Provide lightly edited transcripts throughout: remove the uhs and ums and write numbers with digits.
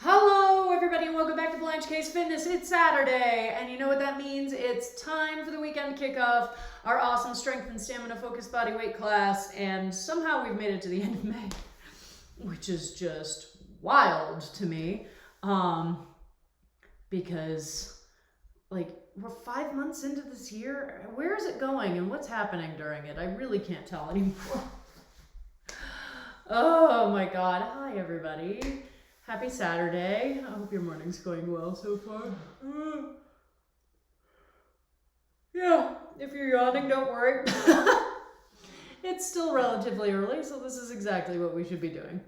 Hello everybody and welcome back to Blanche Fitness. It's Saturday and you know what that means? It's time for the weekend kickoff, our awesome strength and stamina focused body weight class, and somehow we've made it to the end of May, which is just wild to me because like we're 5 months into this year. Where is it going and what's happening during it? I really can't tell anymore. Oh my god. Hi everybody. Happy Saturday. I hope your morning's going well so far. Yeah, if you're yawning, don't worry. It's still relatively early, so this is exactly what we should be doing.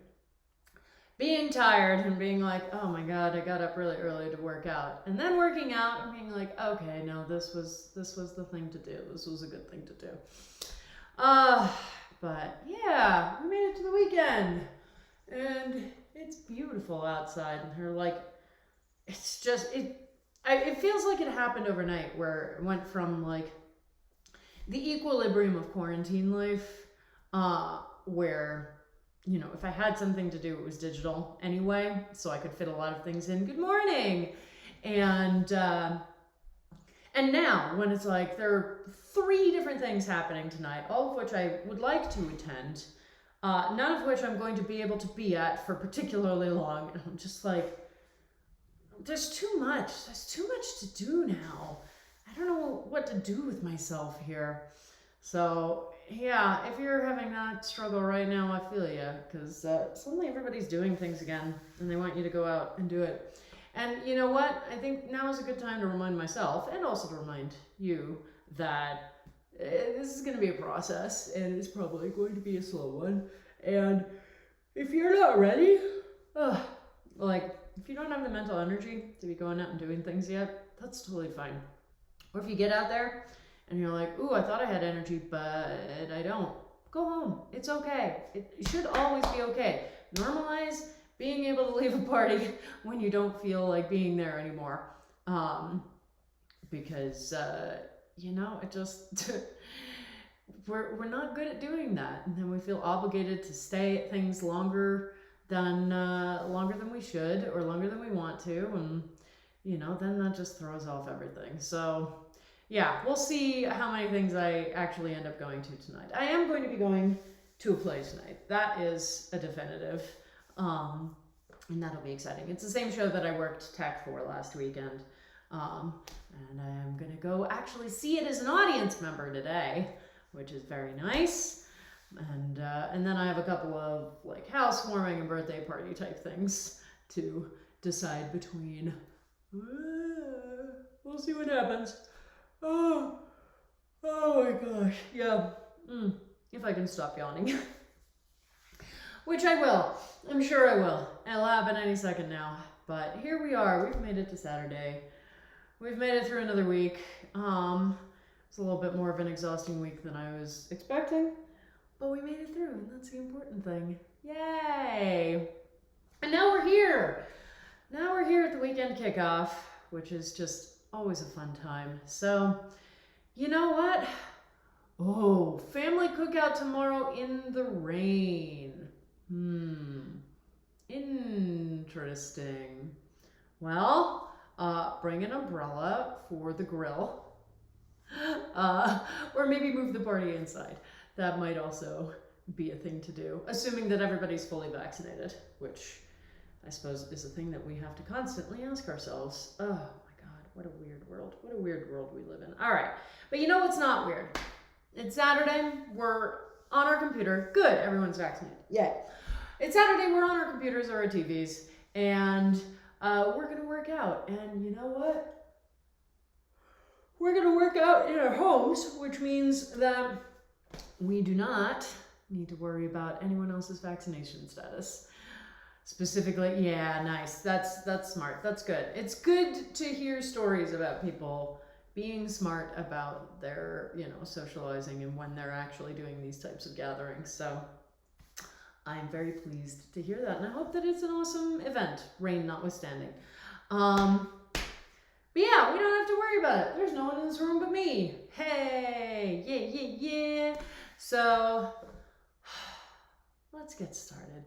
Being tired and being like, oh my god, I got up really early to work out. And then working out and being like, okay, no, this was the thing to do. This was a good thing to do. But yeah, we made it to the weekend. And it's beautiful outside, and her it's just it feels like it happened overnight, where it went from like the equilibrium of quarantine life, where if I had something to do, it was digital anyway, so I could fit a lot of things in. Good morning, and now when it's like there are 3 different things happening tonight, all of which I would like to attend. None of which I'm going to be able to be at for particularly long. And I'm just like, there's too much. There's too much to do now. I don't know what to do with myself here. So yeah, if you're having that struggle right now, I feel you, because suddenly everybody's doing things again and they want you to go out and do it. And you know what? I think now is a good time to remind myself, and also to remind you, that this is going to be a process, and it's probably going to be a slow one. And if you're not ready, if you don't have the mental energy to be going out and doing things yet, that's totally fine. Or if you get out there and you're like, ooh, I thought I had energy, but I don't. Go home. It's okay. It should always be okay. Normalize being able to leave a party when you don't feel like being there anymore. Because it just we're not good at doing that, and then we feel obligated to stay at things longer than we should, or longer than we want to, and then that just throws off everything. So yeah, we'll see how many things I actually end up going to tonight. I am going to be going to a play tonight. That is a definitive, and that'll be exciting. It's the same show that I worked tech for last weekend. And I am going to go actually see it as an audience member today, which is very nice. And then I have a couple of like housewarming and birthday party type things to decide between. We'll see what happens. Oh my gosh. Yeah. If I can stop yawning. Which I will. I'm sure I will. It'll happen any second now. But here we are. We've made it to Saturday. We've made it through another week. It's a little bit more of an exhausting week than I was expecting, but we made it through, and that's the important thing. Yay! And now we're here. Now we're here at the weekend kickoff, which is just always a fun time. So, you know what? Oh, family cookout tomorrow in the rain. Interesting. Well, bring an umbrella for the grill, or maybe move the party inside. That might also be a thing to do, assuming that everybody's fully vaccinated, which I suppose is a thing that we have to constantly ask ourselves. Oh my god, what a weird world. What a weird world we live in. All right, but you know what's not weird? It's Saturday, we're on our computer. Good, everyone's vaccinated. Yay. It's Saturday, we're on our computers or our TVs, and we're going to work out. And you know what? We're going to work out in our homes, which means that we do not need to worry about anyone else's vaccination status. Specifically, yeah, nice. That's smart. That's good. It's good to hear stories about people being smart about their, socializing and when they're actually doing these types of gatherings. So I'm very pleased to hear that, and I hope that it's an awesome event, rain notwithstanding. But yeah, we don't have to worry about it. There's no one in this room but me. Hey, yeah. So let's get started.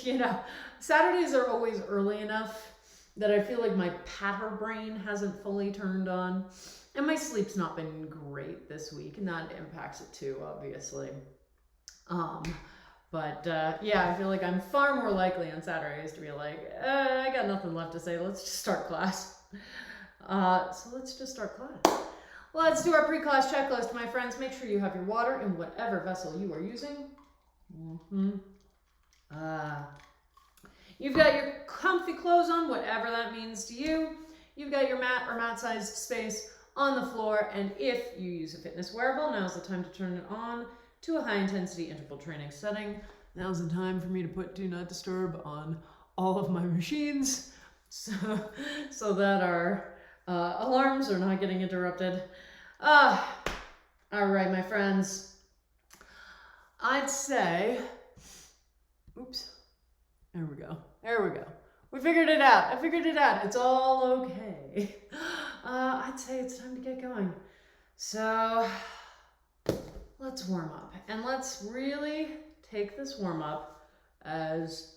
You know, Saturdays are always early enough that I feel like my patter brain hasn't fully turned on. And my sleep's not been great this week, and that impacts it too, obviously. Yeah, I feel like I'm far more likely on Saturdays to be like, I got nothing left to say, let's just start class. So let's just start class. Let's do our pre-class checklist, my friends. Make sure you have your water in whatever vessel you are using. You've got your comfy clothes on, whatever that means to you. You've got your mat or mat-sized space on the floor, and if you use a fitness wearable, now's the time to turn it on to a high-intensity interval training setting. Now's the time for me to put Do Not Disturb on all of my machines so that our alarms are not getting interrupted. All right, my friends. I'd say, oops, there we go. We figured it out. I figured it out. It's all okay. I'd say it's time to get going. So let's warm up, and let's really take this warm up as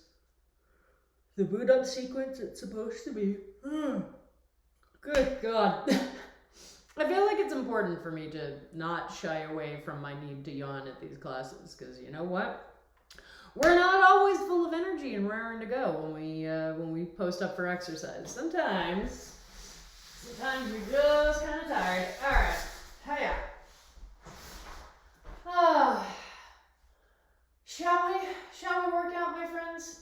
the boot up sequence it's supposed to be. Good God. I feel like it's important for me to not shy away from my need to yawn at these classes, because you know what? We're not always full of energy and raring to go when we post up for exercise. Sometimes we're just kind of tired. All right, hiya. Shall we work out, my friends?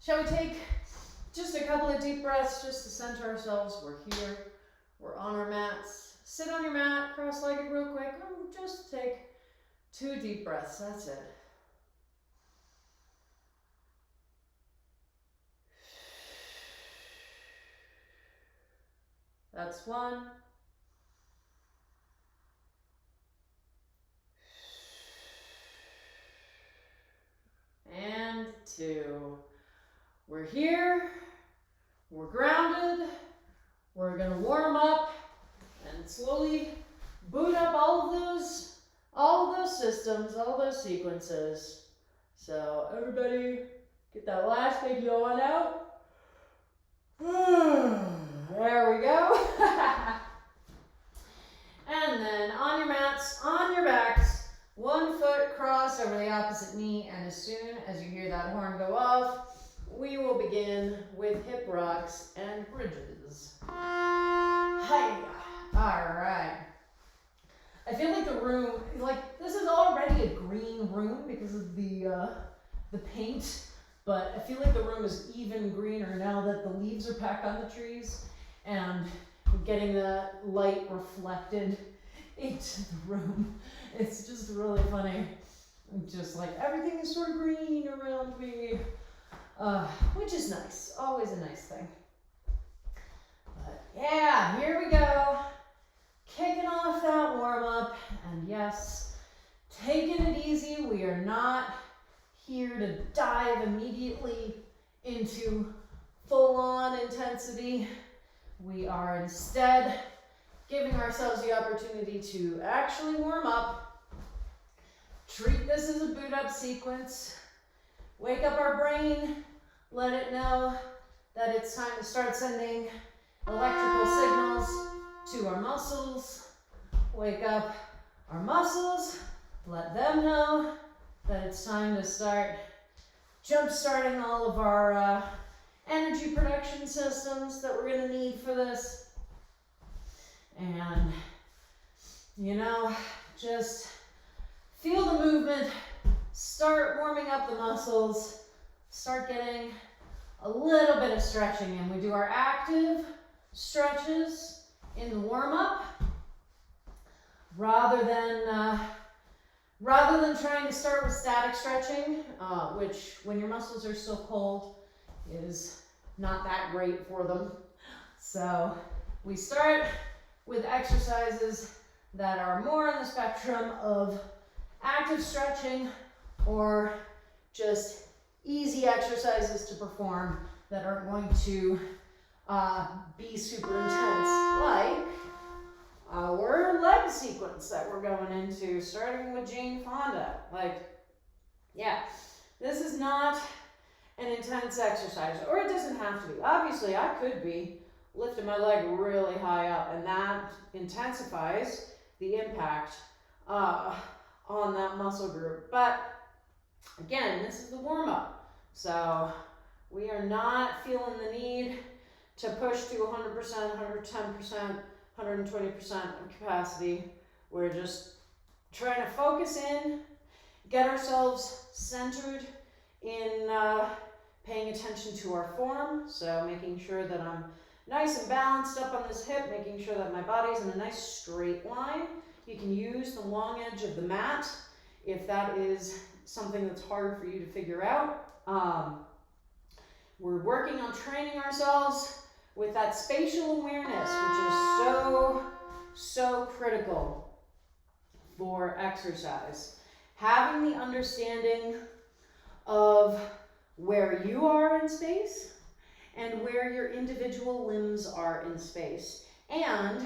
Shall we take just a couple of deep breaths just to center ourselves? We're here. We're on our mats. Sit on your mat, cross-legged real quick. Just take 2 deep breaths. That's it. That's 1. And 2. We're here. We're grounded. We're going to warm up and slowly boot up all of those systems, all those sequences. So everybody get that last big yawn out. There we go. And then on your mats, on your backs, 1 foot cross over the opposite knee, and as soon as you hear that horn go off, we will begin with hip rocks and bridges. Hiya. All right. I feel like the room, this is already a green room because of the paint, but I feel like the room is even greener now that the leaves are back on the trees and getting that light reflected into the room. It's just really funny. Just like everything is sort of green around me, which is nice. Always a nice thing. But yeah, here we go. Kicking off that warm up, and yes, taking it easy. We are not here to dive immediately into full-on intensity. We are instead giving ourselves the opportunity to actually warm up. Treat this as a boot up sequence. Wake up our brain, let it know that it's time to start sending electrical signals to our muscles. Wake up our muscles, let them know that it's time to start jump-starting all of our energy production systems that we're going to need for this. And, just feel the movement, start warming up the muscles, start getting a little bit of stretching in. We do our active stretches in the warm-up rather than trying to start with static stretching, which when your muscles are still cold is not that great for them. So we start with exercises that are more on the spectrum of active stretching or just easy exercises to perform that aren't going to be super intense, like our leg sequence that we're going into, starting with Jane Fonda. This is not an intense exercise, or it doesn't have to be. Obviously, I could be lifting my leg really high up, and that intensifies the impact on that muscle group. But again, this is the warm-up. So we are not feeling the need to push to 100%, 110%, 120% of capacity. We're just trying to focus in, get ourselves centered in paying attention to our form. So making sure that I'm nice and balanced up on this hip, making sure that my body's in a nice straight line. You can use the long edge of the mat if that is something that's hard for you to figure out. We're working on training ourselves with that spatial awareness, which is so critical for exercise. Having the understanding of where you are in space and where your individual limbs are in space, and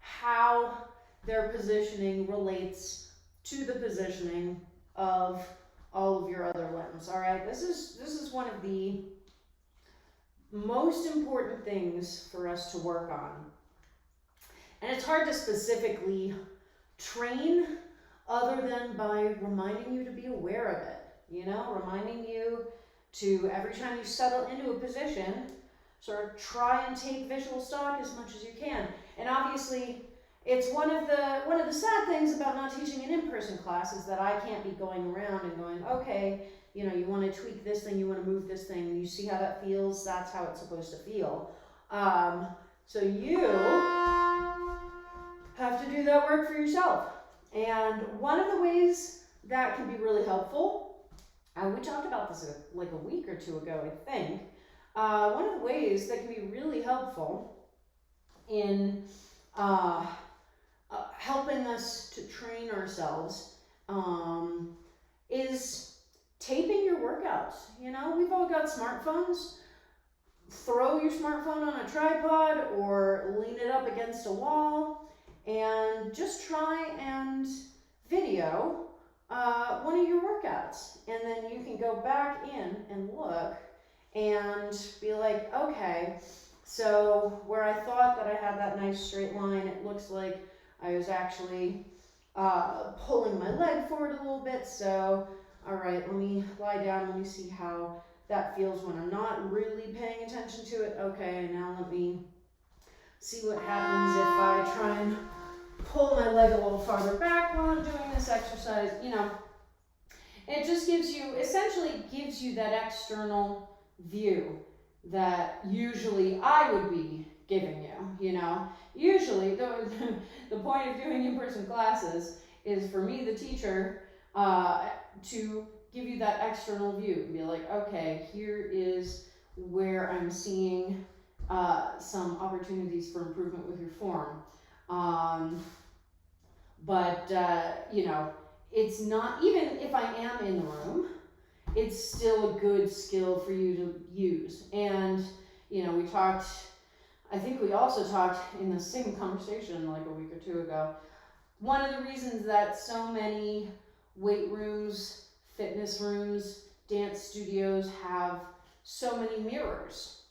how their positioning relates to the positioning of all of your other limbs. All right, this is one of the most important things for us to work on. And it's hard to specifically train other than by reminding you to be aware of it. You know, reminding you to, every time you settle into a position, sort of try and take visual stock as much as you can. And obviously, it's one of the sad things about not teaching an in-person class is that I can't be going around and going, okay, you know, you want to tweak this thing, you want to move this thing, and you see how that feels, that's how it's supposed to feel. So you have to do that work for yourself. And one of the ways that can be really helpful, we talked about this like a week or two ago, I think. One of the ways that can be really helpful in helping us to train ourselves is taping your workouts. You know, we've all got smartphones. Throw your smartphone on a tripod or lean it up against a wall and just try and video one of your workouts. And then you can go back in and look and be like, okay, so where I thought that I had that nice straight line, it looks like I was actually pulling my leg forward a little bit. So, all right, let me lie down. Let me see how that feels when I'm not really paying attention to it. Okay, now let me see what happens if I try and pull my leg a little farther back while I'm doing this exercise. You know, it just essentially gives you that external view that usually I would be giving you, you know. Usually, the point of doing in-person classes is for me, the teacher, to give you that external view and be like, okay, here is where I'm seeing some opportunities for improvement with your form. You know, it's not, even if I am in the room, it's still a good skill for you to use. And, you know, I think we also talked in the same conversation like a week or two ago. One of the reasons that so many weight rooms, fitness rooms, dance studios have so many mirrors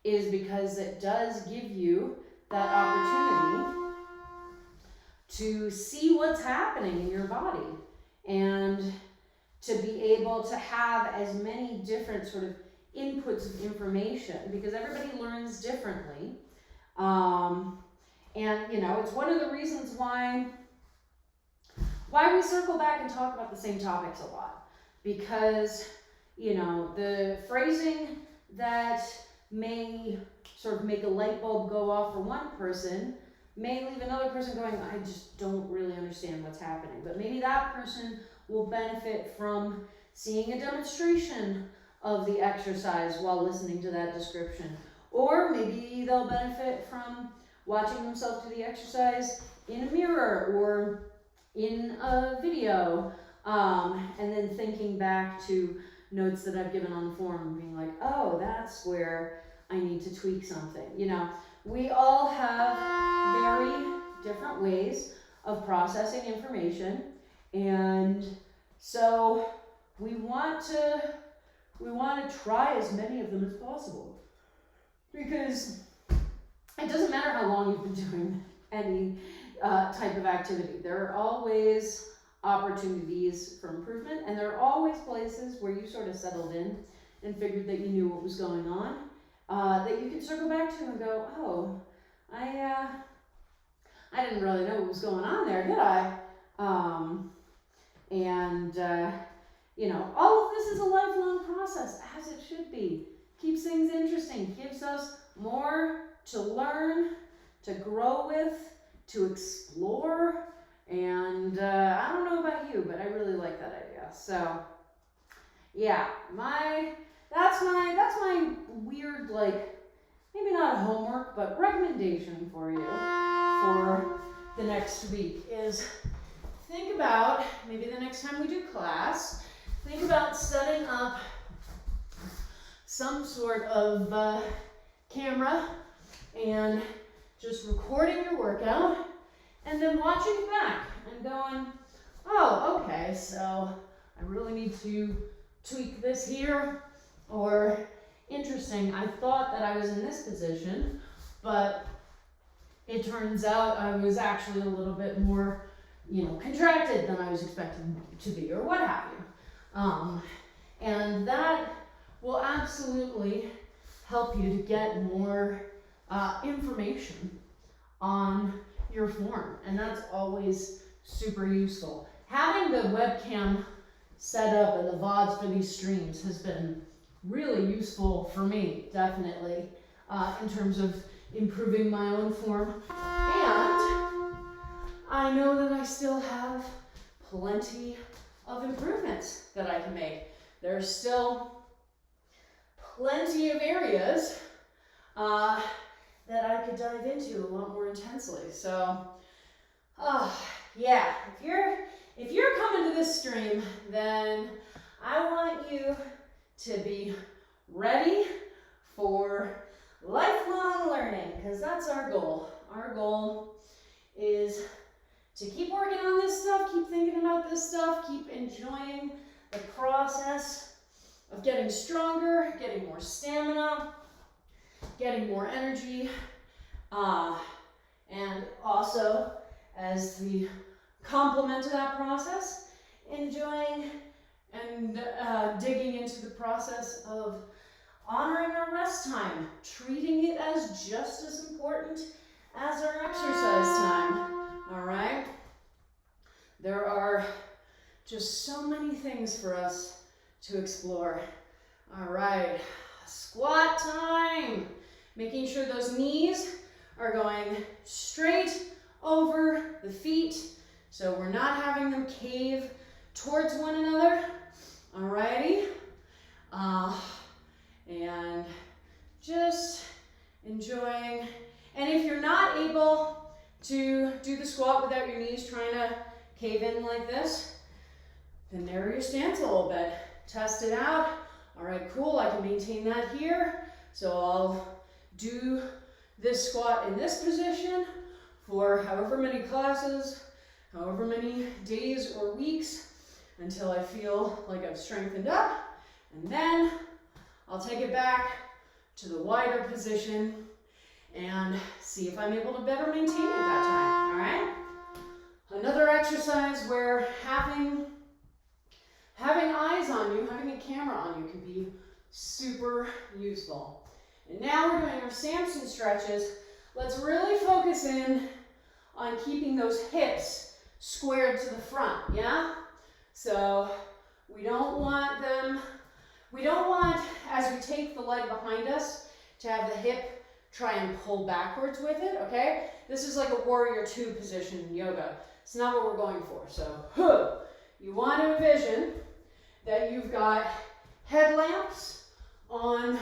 is because it does give you that opportunity to see what's happening in your body and to be able to have as many different sort of inputs of information, because everybody learns differently. And, you know, it's one of the reasons why we circle back and talk about the same topics a lot, because, you know, the phrasing that may sort of make a light bulb go off for one person may leave another person going, I just don't really understand what's happening. But maybe that person will benefit from seeing a demonstration of the exercise while listening to that description. Or maybe they'll benefit from watching themselves do the exercise in a mirror or in a video, and then thinking back to notes that I've given on the form and being like, oh, that's where I need to tweak something. You know, we all have very different ways of processing information, and so we want to we want to try as many of them as possible, because it doesn't matter how long you've been doing any type of activity. There are always opportunities for improvement, and there are always places where you sort of settled in and figured that you knew what was going on, that you can circle back to and go, oh, I didn't really know what was going on there, did I? You know, all of this is a lifelong process, as it should be. Keeps things interesting, gives us more to learn, to grow with, to explore, and I don't know about you, but I really like that idea. So yeah, that's my weird, like, maybe not homework, but recommendation for you for the next week is think about, maybe the next time we do class, think about setting up some sort of camera and just recording your workout and then watching it back and going, oh, okay, so I really need to tweak this here, or interesting, I thought that I was in this position, but it turns out I was actually a little bit more, you know, contracted than I was expected to be, or what have you. And that will absolutely help you to get more information on your form, and that's always super useful. Having the webcam set up and the VODs for these streams has been really useful for me, definitely, in terms of improving my own form. And I know that I still have plenty of improvements that I can make. There's still plenty of areas that I could dive into a lot more intensely. So, yeah, if you're coming to this stream, then I want you to be ready for lifelong learning, because that's our goal. Our goal is to keep working on this stuff, keep thinking about this stuff, keep enjoying the process of getting stronger, getting more stamina, getting more energy, and also, as the complement to that process, enjoying and digging into the process of honoring our rest time, treating it as just as important as our exercise time, all right? There are just so many things for us to explore. All right, squat time. Making sure those knees are going straight over the feet, so we're not having them cave towards one another. Alrighty, and just enjoying. And if you're not able to do the squat without your knees trying to cave in like this, then narrow your stance a little bit. Test it out. All right, cool, I can maintain that here. So I'll do this squat in this position for however many classes, however many days or weeks, until I feel like I've strengthened up. And then I'll take it back to the wider position and see if I'm able to better maintain it that time, all right? Another exercise where having eyes on you, having a camera on you can be super useful. And now we're doing our Samson stretches. Let's really focus in on keeping those hips squared to the front, yeah? So we don't want, as we take the leg behind us, to have the hip try and pull backwards with it, okay? This is like a warrior two position in yoga. It's not what we're going for. So you want to envision that you've got headlamps on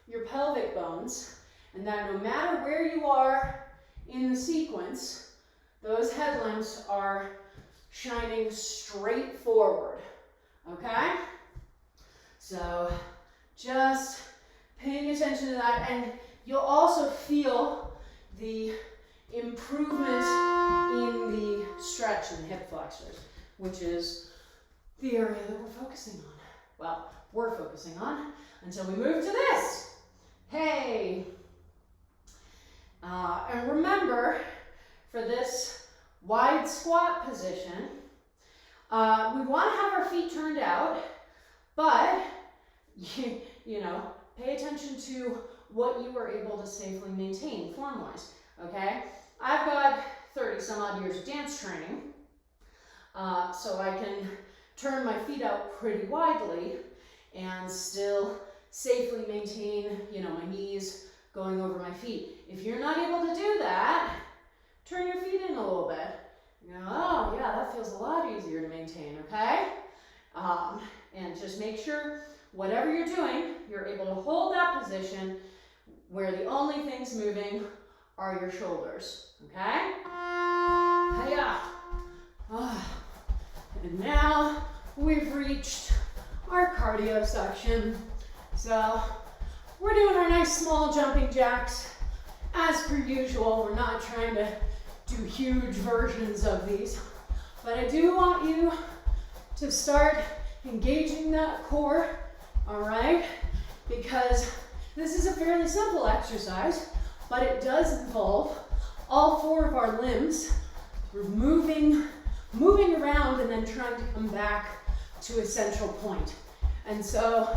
your pelvic bones, and that no matter where you are in the sequence, those headlamps are shining straight forward, okay? So just paying attention to that, and you'll also feel the improvement in the stretch in the hip flexors, which is the area that we're focusing on. well, we're focusing on, until we move to this. Hey. And remember, for this wide squat position, we want to have our feet turned out, but you know, pay attention to what you are able to safely maintain form-wise, okay? I've got 30 some odd years of dance training, so I can turn my feet out pretty widely and still safely maintain, you know, my knees going over my feet. If you're not able to do that, turn your feet in a little bit. You go, oh yeah, that feels a lot easier to maintain, okay? And just make sure whatever you're doing, you're able to hold that position where the only things moving are your shoulders, okay? Hiya. And now we've reached our cardio section. So we're doing our nice small jumping jacks. As per usual, we're not trying to do huge versions of these, but I do want you to start engaging that core, all right? Because this is a fairly simple exercise, but it does involve all four of our limbs. We're moving around and then trying to come back to a central point. And so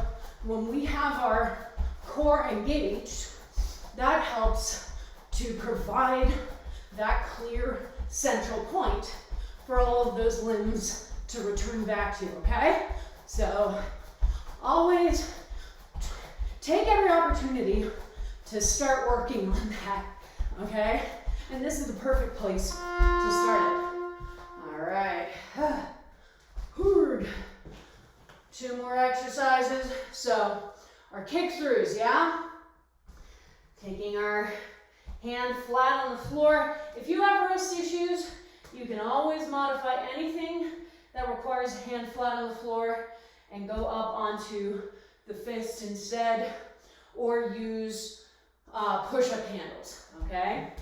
when we have our core engaged, that helps to provide that clear central point for all of those limbs to return back to, okay? So always take every opportunity to start working on that, okay? And this is the perfect place to start it. All right. 2 more exercises. So our kick throughs, yeah? Taking our hand flat on the floor. If you have wrist issues, you can always modify anything that requires a hand flat on the floor and go up onto the fist instead, or use push-up handles, okay?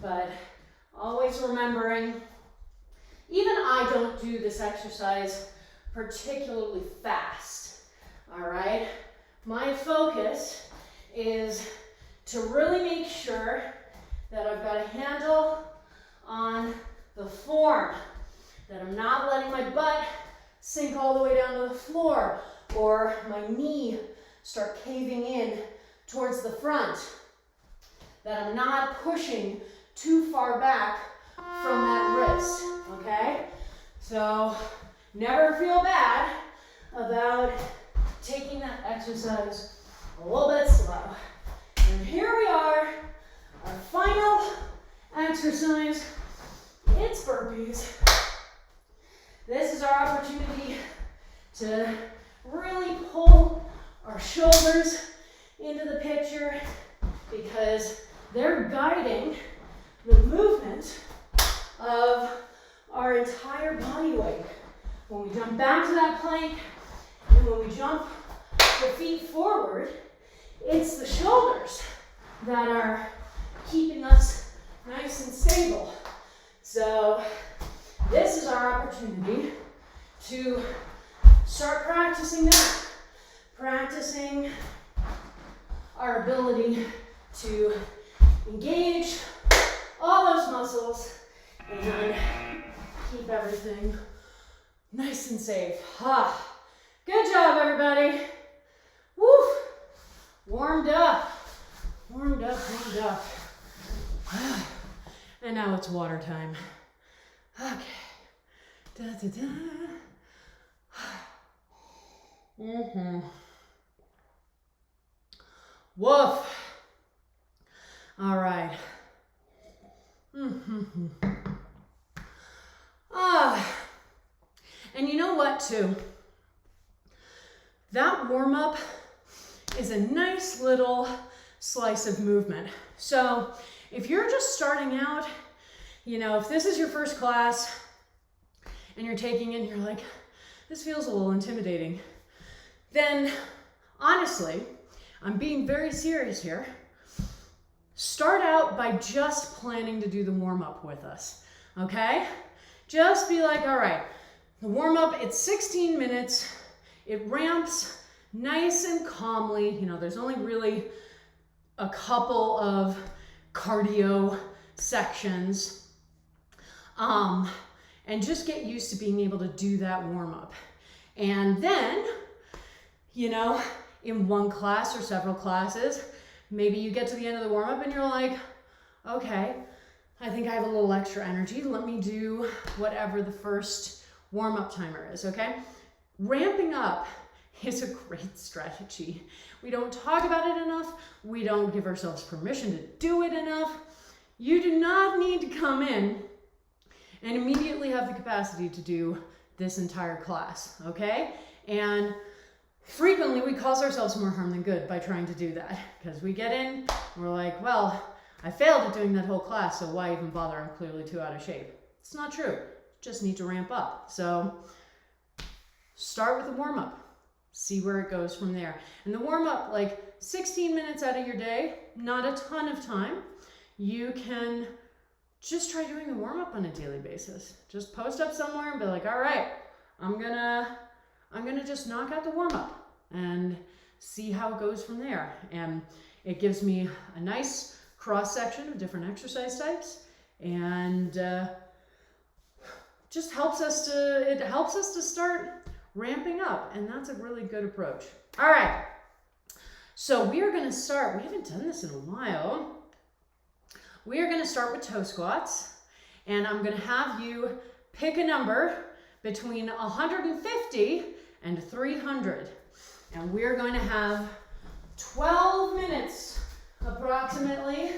But always remembering, even I don't do this exercise particularly fast, all right? My focus is to really make sure that I've got a handle on the form, that I'm not letting my butt sink all the way down to the floor or my knee start caving in towards the front, that I'm not pushing too far back from that wrist, okay? So never feel bad about taking that exercise a little bit slow. And here we are, our final exercise. It's burpees. This is our opportunity to really pull our shoulders into the picture because they're guiding the movement of our entire body weight. When we jump back to that plank and when we jump the feet forward, it's the shoulders that are keeping us nice and stable. So this is our opportunity to start practicing that. Practicing our ability to engage all those muscles and keep everything nice and safe. Good job, everybody. Woo! Warmed up. Warmed up, warmed up. And now it's water time. Okay. Da da da. Woof. All right. And you know what, too? That warm-up is a nice little slice of movement. So if you're just starting out, you know, if this is your first class and you're taking it and you're like, this feels a little intimidating, then honestly, I'm being very serious here. Start out by just planning to do the warm-up with us, okay? Just be like, all right, the warm-up, it's 16 minutes. it ramps nice and calmly. You know, there's only really a couple of cardio sections. And just get used to being able to do that warm up. And then, you know, in one class or several classes, maybe you get to the end of the warm up and you're like, okay, I think I have a little extra energy. Let me do whatever the first warm up timer is, okay? Ramping up is a great strategy. We don't talk about it enough. We don't give ourselves permission to do it enough. You do not need to come in and immediately have the capacity to do this entire class, okay? And frequently we cause ourselves more harm than good by trying to do that, because we get in, we're like, well, I failed at doing that whole class, so why even bother? I'm clearly too out of shape. It's not true. You just need to ramp up. So start with a warm-up. See where it goes from there. And the warm-up, like 16 minutes out of your day, not a ton of time. You can just try doing the warm-up on a daily basis. Just post up somewhere and be like, all right, I'm gonna just knock out the warm-up and see how it goes from there. And it gives me a nice cross-section of different exercise types, and just helps us to start ramping up, and that's a really good approach. All right, so we are gonna start, we haven't done this in a while. We are gonna start with toe squats, and I'm gonna have you pick a number between 150 and 300. And we're going to have 12 minutes approximately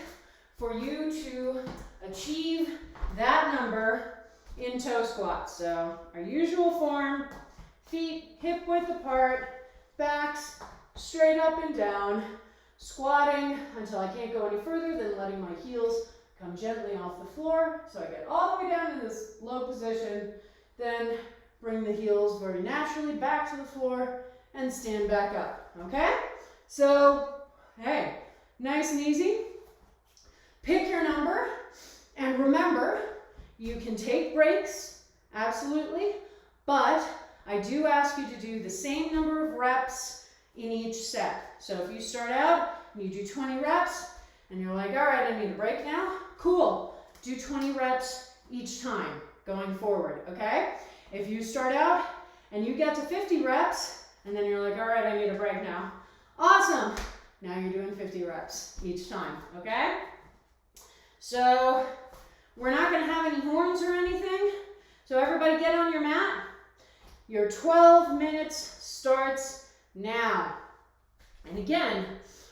for you to achieve that number in toe squats. So our usual form, feet hip width apart, backs straight up and down, squatting until I can't go any further, then letting my heels come gently off the floor. So I get all the way down in this low position, then bring the heels very naturally back to the floor and stand back up, okay? So, hey, nice and easy. Pick your number, and remember, you can take breaks, absolutely, but I do ask you to do the same number of reps in each set. So if you start out and you do 20 reps and you're like, all right, I need a break now, cool. Do 20 reps each time going forward, okay? If you start out and you get to 50 reps and then you're like, all right, I need a break now, awesome. Now you're doing 50 reps each time, okay? So we're not gonna have any horns or anything. So everybody get on your mat. Your 12 minutes starts now. And again,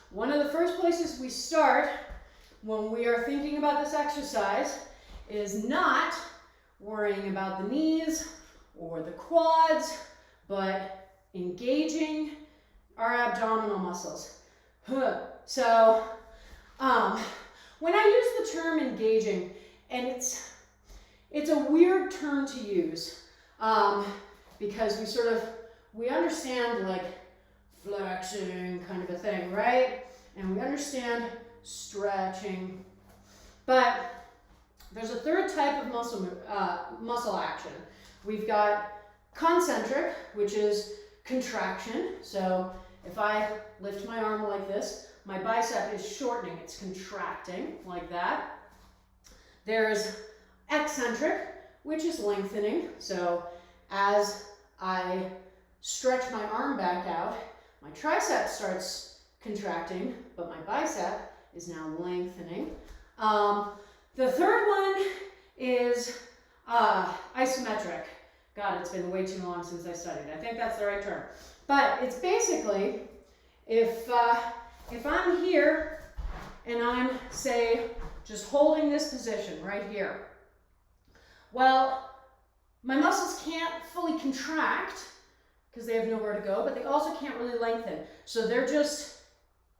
one of the first places we start when we are thinking about this exercise is not worrying about the knees or the quads, but engaging our abdominal muscles. So when I use the term engaging, and it's a weird term to use because we understand like flexing kind of a thing, right? And we understand stretching, but there's a third type of muscle action. We've got concentric, which is contraction. So if I lift my arm like this, my bicep is shortening, it's contracting like that. There's eccentric, which is lengthening. So as I stretch my arm back out, my tricep starts contracting, but my bicep is now lengthening. The third one is isometric. God, it's been way too long since I studied. I think that's the right term. But it's basically, if I'm here and I'm, say, just holding this position right here, well, my muscles can't fully contract because they have nowhere to go, but they also can't really lengthen. So they're just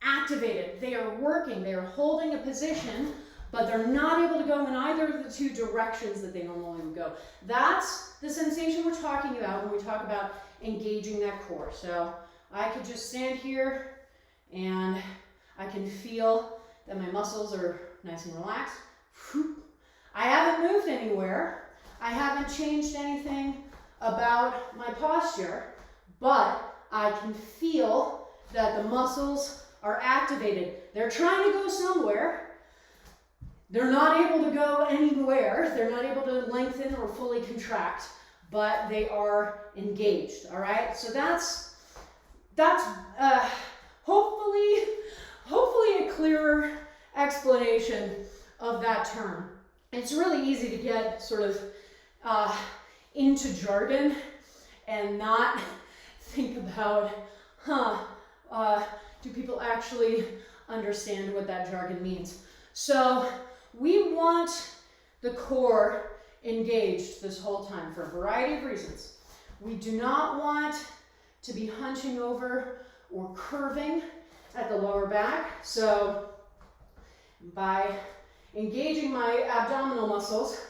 activated. They are working. They are holding a position, but they're not able to go in either of the two directions that they normally would go. That's the sensation we're talking about when we talk about engaging that core. So I could just stand here and I can feel that my muscles are nice and relaxed. I haven't moved anywhere. I haven't changed anything about my posture, but I can feel that the muscles are activated. They're trying to go somewhere. They're not able to go anywhere. They're not able to lengthen or fully contract, but they are engaged, all right? So that's hopefully a clearer explanation of that term. It's really easy to get sort of into jargon and not think about, do people actually understand what that jargon means? So we want the core engaged this whole time for a variety of reasons. We do not want to be hunching over or curving at the lower back. So by engaging my abdominal muscles,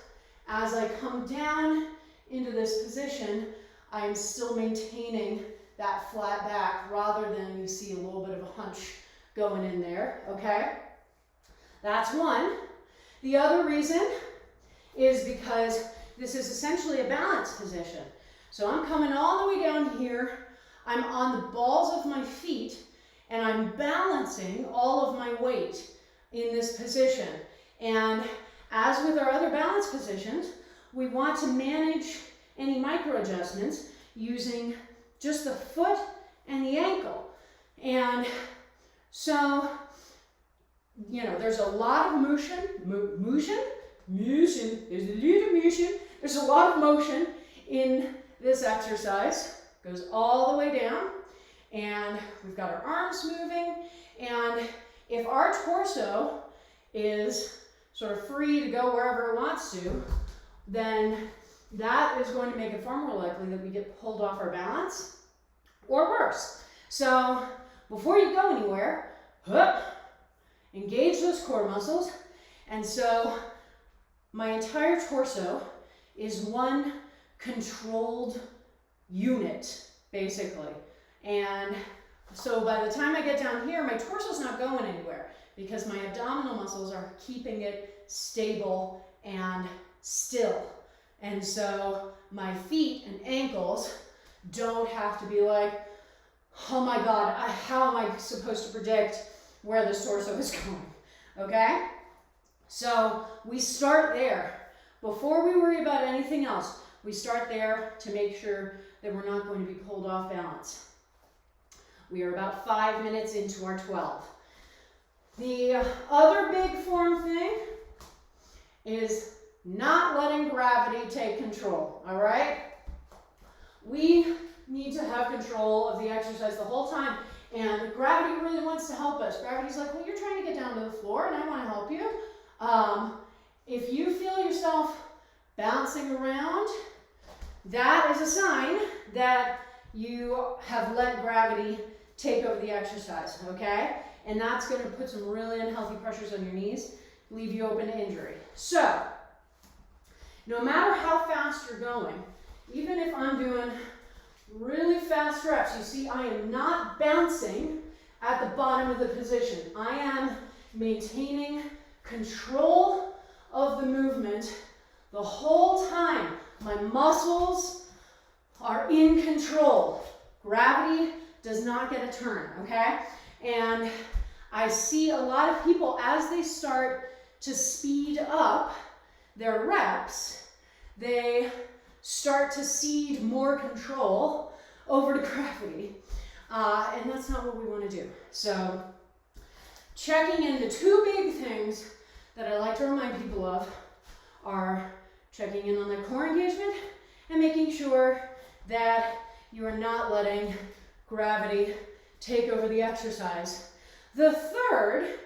as I come down into this position, I'm still maintaining that flat back rather than you see a little bit of a hunch going in there, okay? That's one. The other reason is because this is essentially a balance position. So I'm coming all the way down here, I'm on the balls of my feet, and I'm balancing all of my weight in this position. And as with our other balance positions, we want to manage any micro adjustments using just the foot and the ankle. And so, you know, there's a lot of motion, there's a lot of motion in this exercise. Goes all the way down, and we've got our arms moving, and if our torso is sort of free to go wherever it wants to, then that is going to make it far more likely that we get pulled off our balance, or worse. So before you go anywhere, engage those core muscles. And so my entire torso is one controlled unit, basically. And so by the time I get down here, my torso's not going anywhere because my abdominal muscles are keeping it stable and still. And so my feet and ankles don't have to be like, oh my God, how am I supposed to predict where this torso is going? Okay? So we start there. Before we worry about anything else, we start there to make sure that we're not going to be pulled off balance. We are about 5 minutes into our 12. The other big form thing is not letting gravity take control, all right? We need to have control of the exercise the whole time, and gravity really wants to help us. Gravity's like, well, you're trying to get down to the floor, and I want to help you. If you feel yourself bouncing around, that is a sign that you have let gravity take over the exercise, okay? And that's going to put some really unhealthy pressures on your knees, leave you open to injury. So, no matter how fast you're going, even if I'm doing really fast reps, you see I am not bouncing at the bottom of the position. I am maintaining control of the movement the whole time. My muscles are in control. Gravity does not get a turn, okay? And I see a lot of people, as they start to speed up their reps, they start to cede more control over to gravity. And that's not what we want to do. So checking in, the two big things that I like to remind people of are checking in on their core engagement and making sure that you are not letting gravity take over the exercise. The third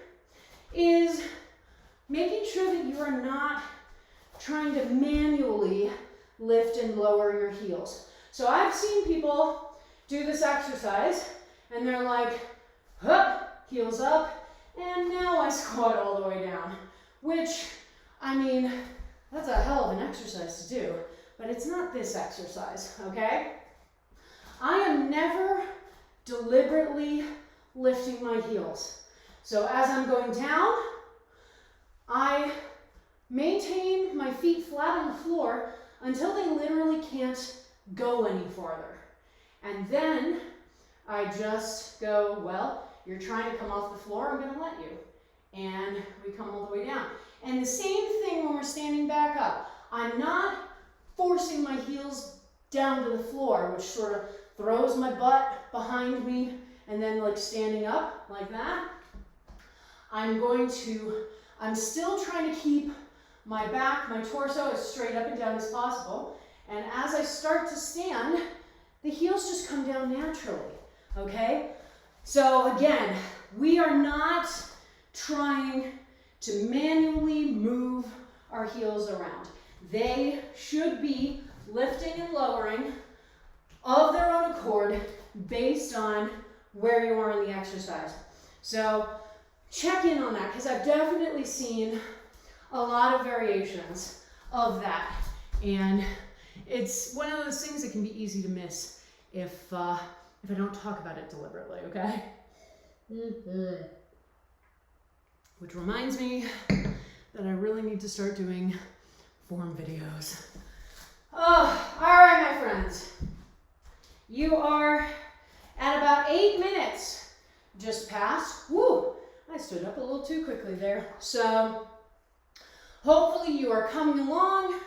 is making sure that you are not trying to manually lift and lower your heels. So I've seen people do this exercise and they're like, hup, heels up, and now I squat all the way down, which, I mean, that's a hell of an exercise to do, but it's not this exercise, okay? I am never deliberately lifting my heels. So as I'm going down, I maintain my feet flat on the floor until they literally can't go any farther. And then I just go, well, you're trying to come off the floor, I'm gonna let you. And we come all the way down. And the same thing when we're standing back up. I'm not forcing my heels down to the floor, which sort of throws my butt behind me and then like standing up like that. I'm still trying to keep my back, my torso as straight up and down as possible. And as I start to stand, the heels just come down naturally, okay? So again, we are not trying to manually move our heels around. They should be lifting and lowering of their own accord based on where you are in the exercise. So check in on that, because I've definitely seen a lot of variations of that. And it's one of those things that can be easy to miss if I don't talk about it deliberately, okay? Which reminds me that I really need to start doing form videos. Oh, all right, my friends. You are at about 8 minutes just passed. Woo, I stood up a little too quickly there. So hopefully you are coming along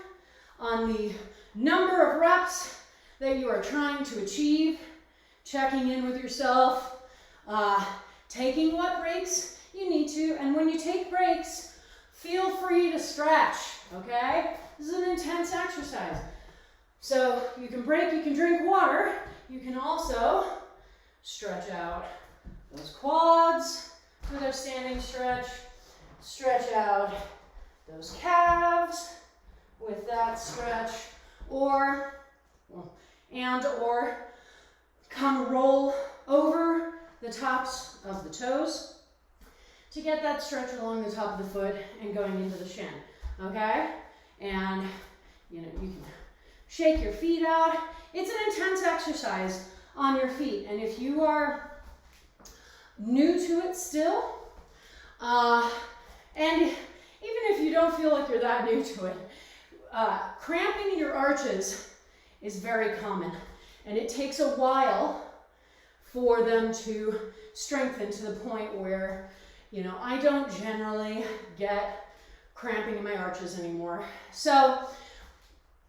on the number of reps that you are trying to achieve, checking in with yourself, taking what breaks you need to, and when you take breaks, feel free to stretch, okay? This is an intense exercise. So you can break, you can drink water, you can also stretch out those quads with our standing stretch, stretch out those calves with that stretch, or come roll over the tops of the toes to get that stretch along the top of the foot and going into the shin, okay? And you can shake your feet out. It's an intense exercise on your feet, and if you are new to it still, and even if you don't feel like you're that new to it, cramping in your arches is very common, and it takes a while for them to strengthen to the point where, I don't generally get cramping in my arches anymore. So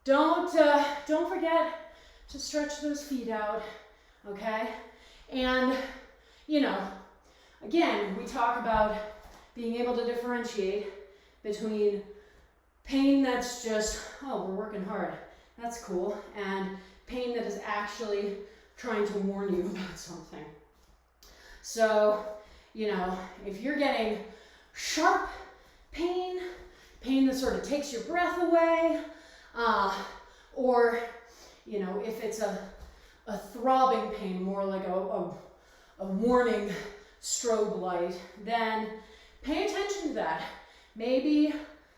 don't forget to stretch those feet out, okay? And, again, we talk about being able to differentiate between pain that's just, oh, we're working hard, that's cool, and pain that is actually trying to warn you about something. So, if you're getting sharp pain that sort of takes your breath away, or, if it's a throbbing pain, more like a warning strobe light, then pay attention to that. Maybe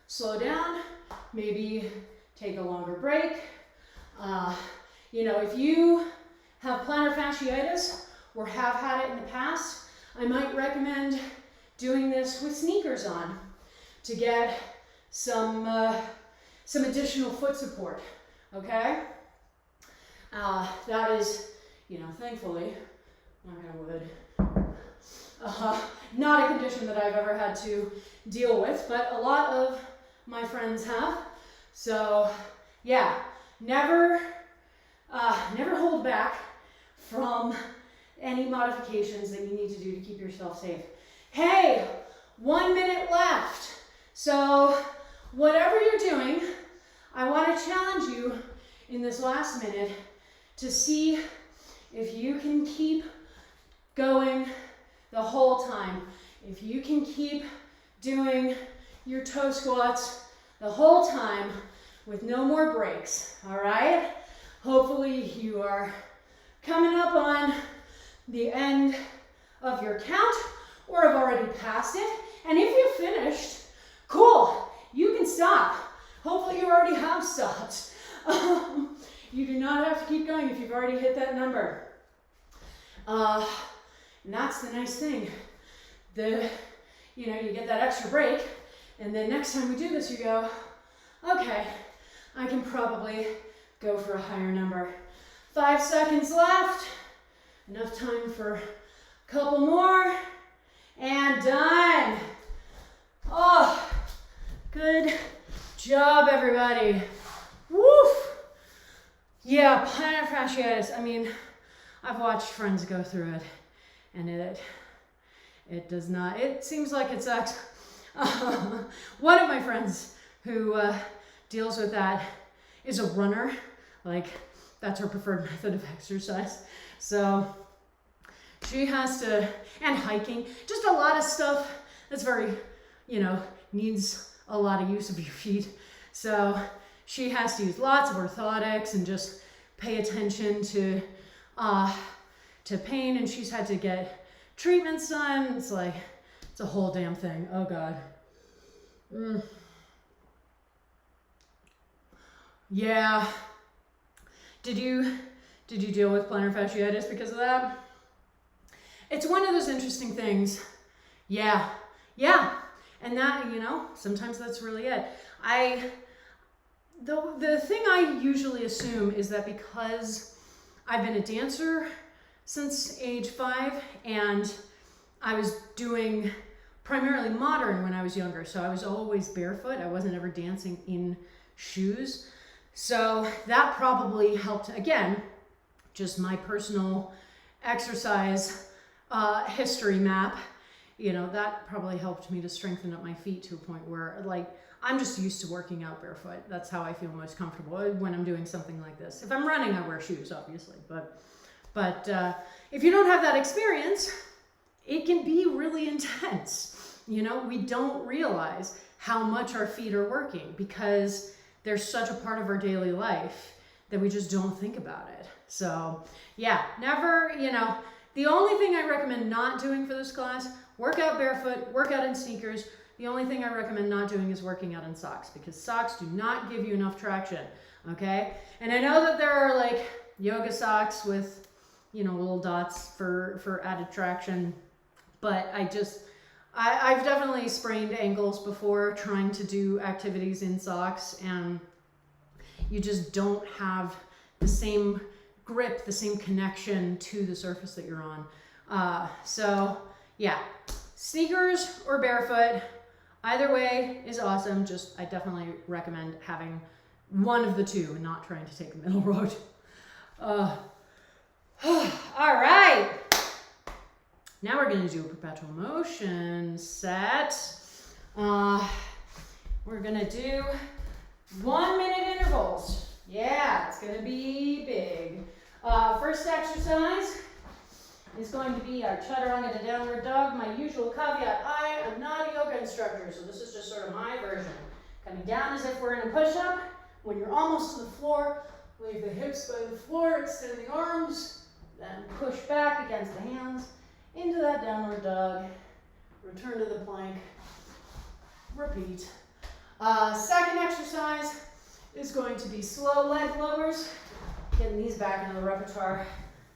slow down, maybe take a longer break. If you have plantar fasciitis or have had it in the past, I might recommend doing this with sneakers on to get some additional foot support, okay? That is, thankfully, knock on wood, not a condition that I've ever had to deal with, but a lot of my friends have. So, yeah, never hold back from any modifications that you need to do to keep yourself safe. Hey, 1 minute left. So whatever you're doing, I want to challenge you in this last minute to see if you can keep going the whole time. If you can keep doing your toe squats the whole time with no more breaks, all right? Hopefully you are coming up on the end of your count or have already passed it. And if you've finished, cool, you can stop. Hopefully you already have stopped. You do not have to keep going if you've already hit that number. And that's the nice thing. You get that extra break, and then next time we do this, you go, okay, I can probably go for a higher number. 5 seconds left. Enough time for a couple more. And done. Oh, good job, everybody. Woof. Yeah, plantar fasciitis. I mean, I've watched friends go through it, and it does not. It seems like it sucks. One of my friends who deals with that is a runner. Like, that's her preferred method of exercise. So she has to, and hiking, just a lot of stuff that's very, needs a lot of use of your feet. So she has to use lots of orthotics and just pay attention to pain, and she's had to get treatments done. It's like, it's a whole damn thing. Oh God. Yeah. Did you deal with plantar fasciitis because of that? It's one of those interesting things. Yeah. And that, sometimes that's really it. The thing I usually assume is that because I've been a dancer since age 5, and I was doing primarily modern when I was younger, so I was always barefoot. I wasn't ever dancing in shoes. So that probably helped. Again, just my personal exercise history map, that probably helped me to strengthen up my feet to a point where, like, I'm just used to working out barefoot. That's how I feel most comfortable when I'm doing something like this. If I'm running, I wear shoes, obviously. But if you don't have that experience, it can be really intense. We don't realize how much our feet are working because they're such a part of our daily life that we just don't think about it. So yeah, never, the only thing I recommend not doing for this class, work out barefoot, work out in sneakers. The only thing I recommend not doing is working out in socks, because socks do not give you enough traction, okay? And I know that there are like yoga socks with, little dots for added traction, but I've definitely sprained ankles before trying to do activities in socks, and you just don't have the same grip, the same connection to the surface that you're on. So yeah, sneakers or barefoot, either way is awesome. I definitely recommend having one of the two and not trying to take the middle road. All right. Now we're going to do a perpetual motion set. We're going to do 1 minute intervals. Yeah, it's going to be big. First exercise is going to be our chaturanga to downward dog. My usual caveat, I am not a yoga instructor, so this is just sort of my version. Coming down as if we're in a push-up. When you're almost to the floor, leave the hips by the floor, extend the arms, then push back against the hands into that downward dog. Return to the plank. Repeat. Second exercise is going to be slow leg lowers. Getting these back into the repertoire.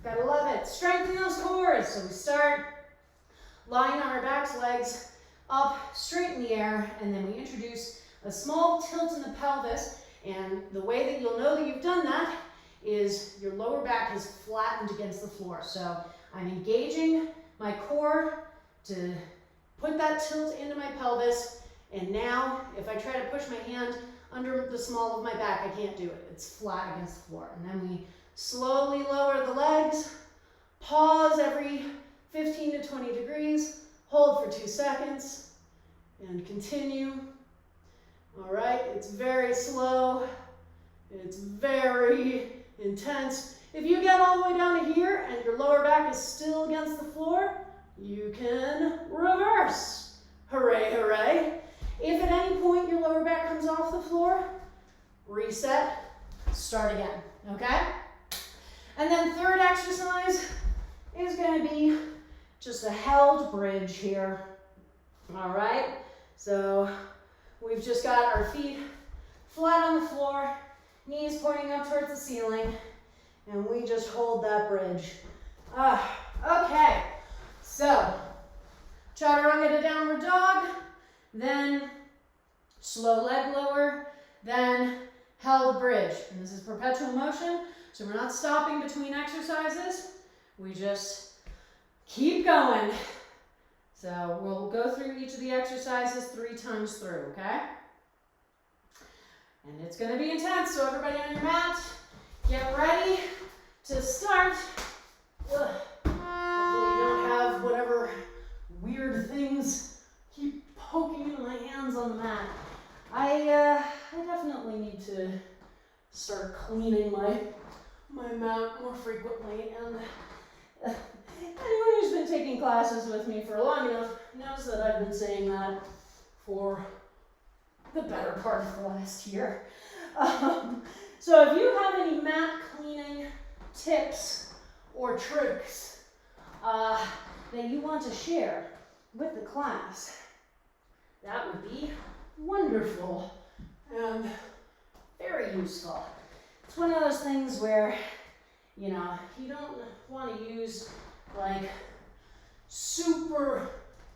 Gotta love it. Strengthen those cores. So we start lying on our backs, legs up straight in the air, and then we introduce a small tilt in the pelvis. And the way that you'll know that you've done that is your lower back is flattened against the floor. So I'm engaging my core to put that tilt into my pelvis. And now, if I try to push my hand under the small of my back, I can't do it. It's flat against the floor. And then we slowly lower the legs, pause every 15 to 20 degrees, hold for 2 seconds, and continue. All right, it's very slow. It's very intense. If you get all the way down to here and your lower back is still against the floor, you can reverse. Hooray, hooray. If at any point your lower back comes off the floor, reset, start again, okay? And then third exercise is going to be just a held bridge here. All right, so we've just got our feet flat on the floor, knees pointing up towards the ceiling, and we just hold that bridge. Okay, so chaturanga to downward dog, then slow leg lower, then held bridge. And this is perpetual motion. So we're not stopping between exercises. We just keep going. So we'll go through each of the exercises 3 times through, okay? And it's gonna be intense, so everybody on your mat, get ready to start. Ugh. Hopefully you don't have whatever weird things keep poking into my hands on the mat. I definitely need to start cleaning my mat more frequently, and anyone who's been taking classes with me for long enough knows that I've been saying that for the better part of the last year. So if you have any mat cleaning tips or tricks that you want to share with the class, that would be wonderful and very useful. It's one of those things where, you know, you don't want to use like super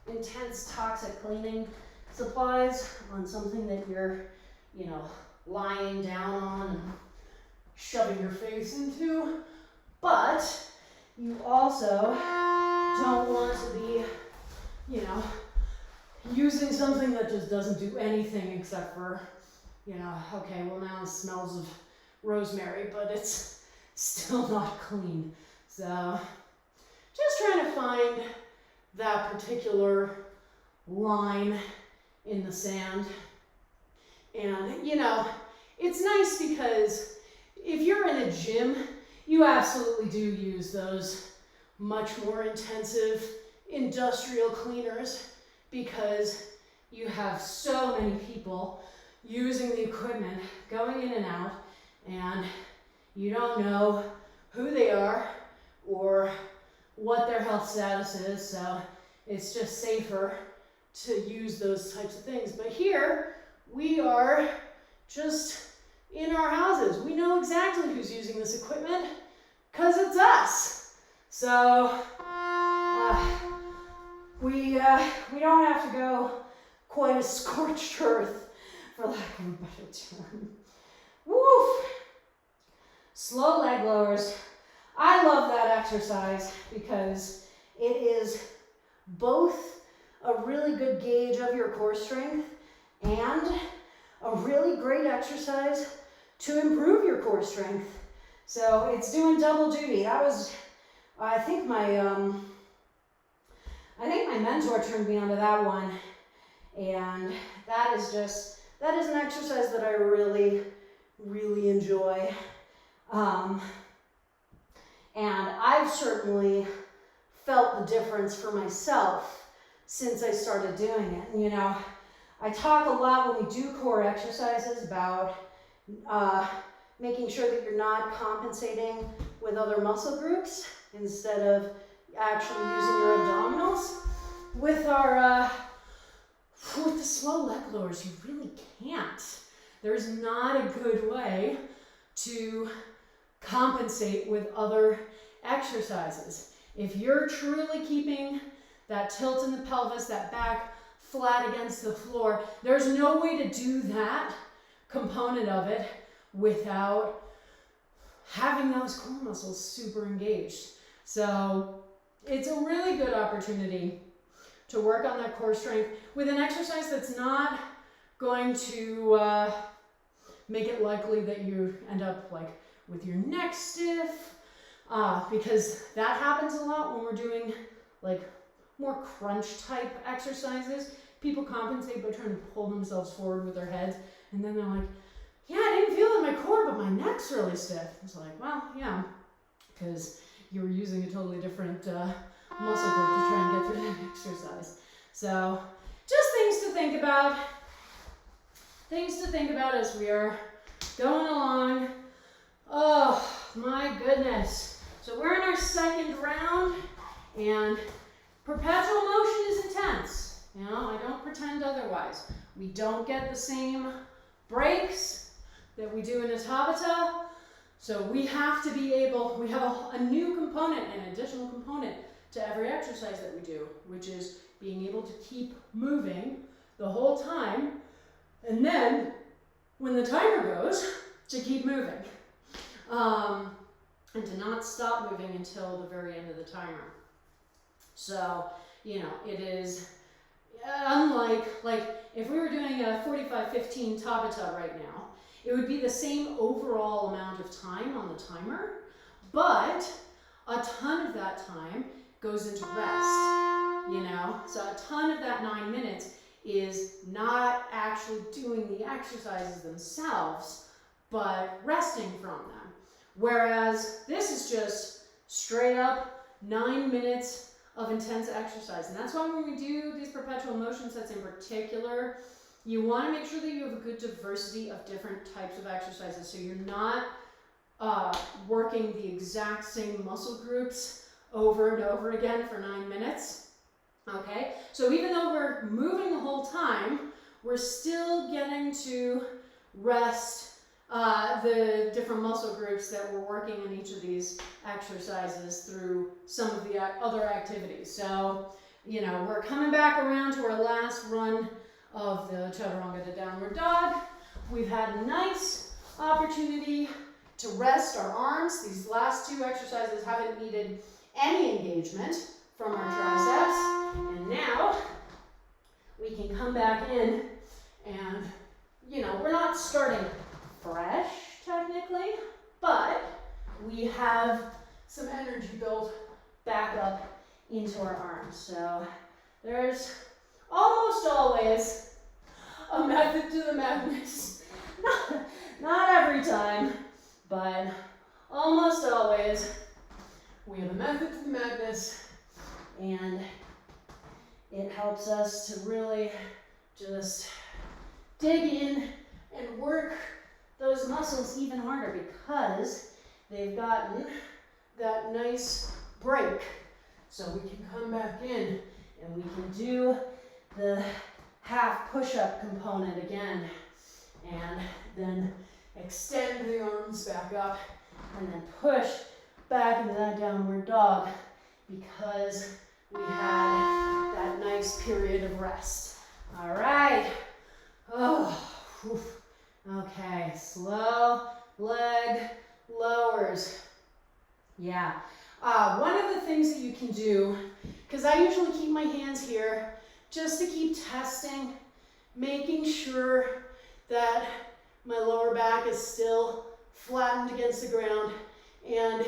intense toxic cleaning supplies on something that you're, you know, lying down on and shoving your face into, but you also don't want to be, you know, using something that just doesn't do anything except for, you know, okay, well now it smells of rosemary, but it's still not clean. So just trying to find that particular line in the sand. And, you know, it's nice because if you're in a gym, you absolutely do use those much more intensive industrial cleaners because you have so many people using the equipment, going in and out, and you don't know who they are or what their health status is, so it's just safer to use those types of things. But here, we are just in our houses. We know exactly who's using this equipment because it's us. So we don't have to go quite a scorched earth, for lack of a better term. Woo! Slow leg lowers. I love that exercise because it is both a really good gauge of your core strength and a really great exercise to improve your core strength. So it's doing double duty. That was, I think my mentor turned me onto that one, and that is an exercise that I really, really enjoy. And I've certainly felt the difference for myself since I started doing it. And, you know, I talk a lot when we do core exercises about making sure that you're not compensating with other muscle groups instead of actually using your abdominals. With the slow leg lowers, you really can't. There's not a good way to compensate with other exercises. If you're truly keeping that tilt in the pelvis, that back flat against the floor, there's no way to do that component of it without having those core muscles super engaged. So it's a really good opportunity to work on that core strength with an exercise that's not going to make it likely that you end up like with your neck stiff, because that happens a lot when we're doing like more crunch type exercises. People compensate by trying to pull themselves forward with their heads, and then they're like, yeah, I didn't feel it in my core, but my neck's really stiff. It's like, well, yeah, because you were using a totally different muscle group to try and get through that exercise. So just things to think about. Things to think about as we are going along. Oh my goodness. So we're in our second round, and perpetual motion is intense. You know, I don't pretend otherwise. We don't get the same breaks that we do in a Tabata. So we have to be able, we have a new component, an additional component to every exercise that we do, which is being able to keep moving the whole time, and then when the timer goes, to keep moving. and to not stop moving until the very end of the timer. So, you know, it is unlike, like, if we were doing a 45-15 Tabata right now, it would be the same overall amount of time on the timer, but a ton of that time goes into rest, you know? So a ton of that 9 minutes is not actually doing the exercises themselves, but resting from them. Whereas this is just straight up 9 minutes of intense exercise. And that's why when we do these perpetual motion sets in particular, you want to make sure that you have a good diversity of different types of exercises. So you're not working the exact same muscle groups over and over again for 9 minutes. Okay, so even though we're moving the whole time, we're still getting to rest the different muscle groups that we're working in each of these exercises through some of the other activities. So, you know, we're coming back around to our last run of the chaturanga to downward dog. We've had a nice opportunity to rest our arms. These last two exercises haven't needed any engagement from our triceps. And now we can come back in and, you know, we're not starting fresh technically, but we have some energy built back up into our arms. So there's almost always a method to the madness. Not every time, but almost always we have a method to the madness, and it helps us to really just dig in and work those muscles even harder because they've gotten that nice break. So we can come back in and we can do the half push-up component again, and then extend the arms back up and then push back into that downward dog because we had that nice period of rest. All right. Oh, whew. Okay, slow leg lowers. Yeah. One of the things that you can do, because I usually keep my hands here just to keep testing, making sure that my lower back is still flattened against the ground. And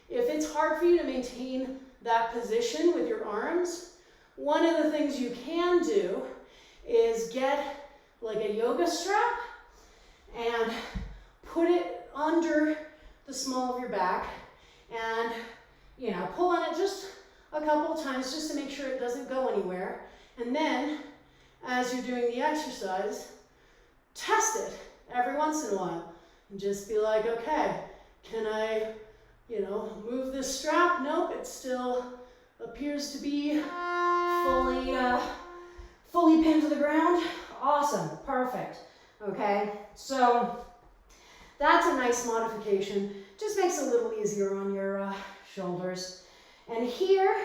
if it's hard for you to maintain that position with your arms, one of the things you can do is get like a yoga strap and put it under the small of your back and, you know, pull on it just a couple of times just to make sure it doesn't go anywhere. And then as you're doing the exercise, test it every once in a while and just be like, okay, can I, you know, move this strap? Nope, it still appears to be fully pinned to the ground. Awesome, perfect. Okay, so that's a nice modification. Just makes it a little easier on your shoulders. And here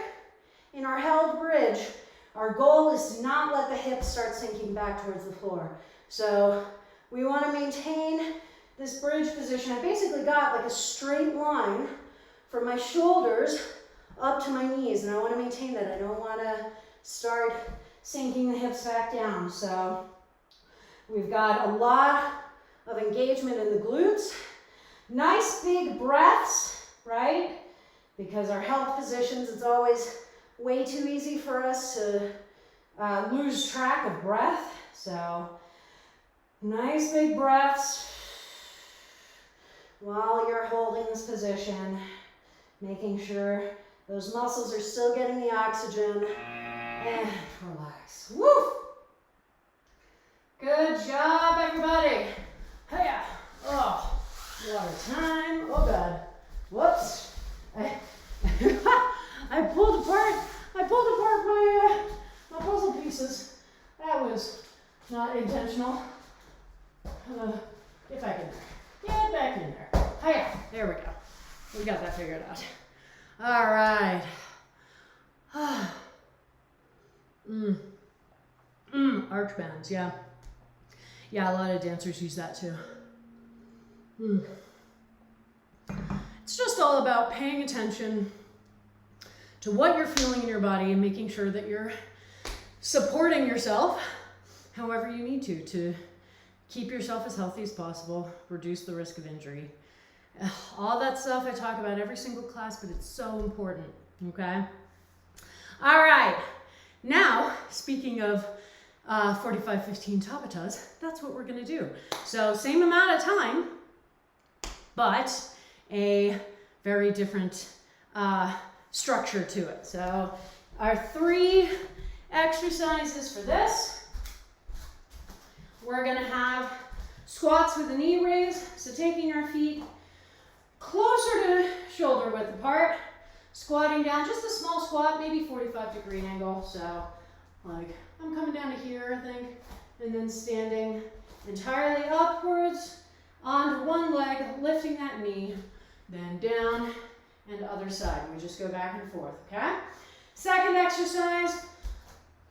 in our held bridge, our goal is to not let the hips start sinking back towards the floor. So we want to maintain this bridge position. I basically got like a straight line from my shoulders up to my knees, and I want to maintain that. I don't want to start sinking the hips back down. So we've got a lot of engagement in the glutes. Nice big breaths, right? Because our held positions, it's always way too easy for us to lose track of breath. So nice big breaths while you're holding this position, making sure those muscles are still getting the oxygen, and relax. Woo! Good job, everybody. Hiya. Oh, water time. Oh God. Whoops. I pulled apart my puzzle pieces. That was not intentional. Get back in there. Get back in there. Hiya. There we go. We got that figured out. All right. Arch bands, yeah. Yeah, a lot of dancers use that too. It's It's just all about paying attention to what you're feeling in your body and making sure that you're supporting yourself however you need to keep yourself as healthy as possible, reduce the risk of injury. All that stuff I talk about every single class, but it's so important, okay? All right, now, speaking of 45-15 tapatas, that's what we're gonna do. So same amount of time, but a very different structure to it. So our 3 exercises for this, we're gonna have squats with the knee raise, so taking our feet closer to shoulder width apart, squatting down, just a small squat, maybe 45-degree angle. So like I'm coming down to here, I think, and then standing entirely upwards onto one leg, lifting that knee, then down and other side. We just go back and forth, okay? Second exercise,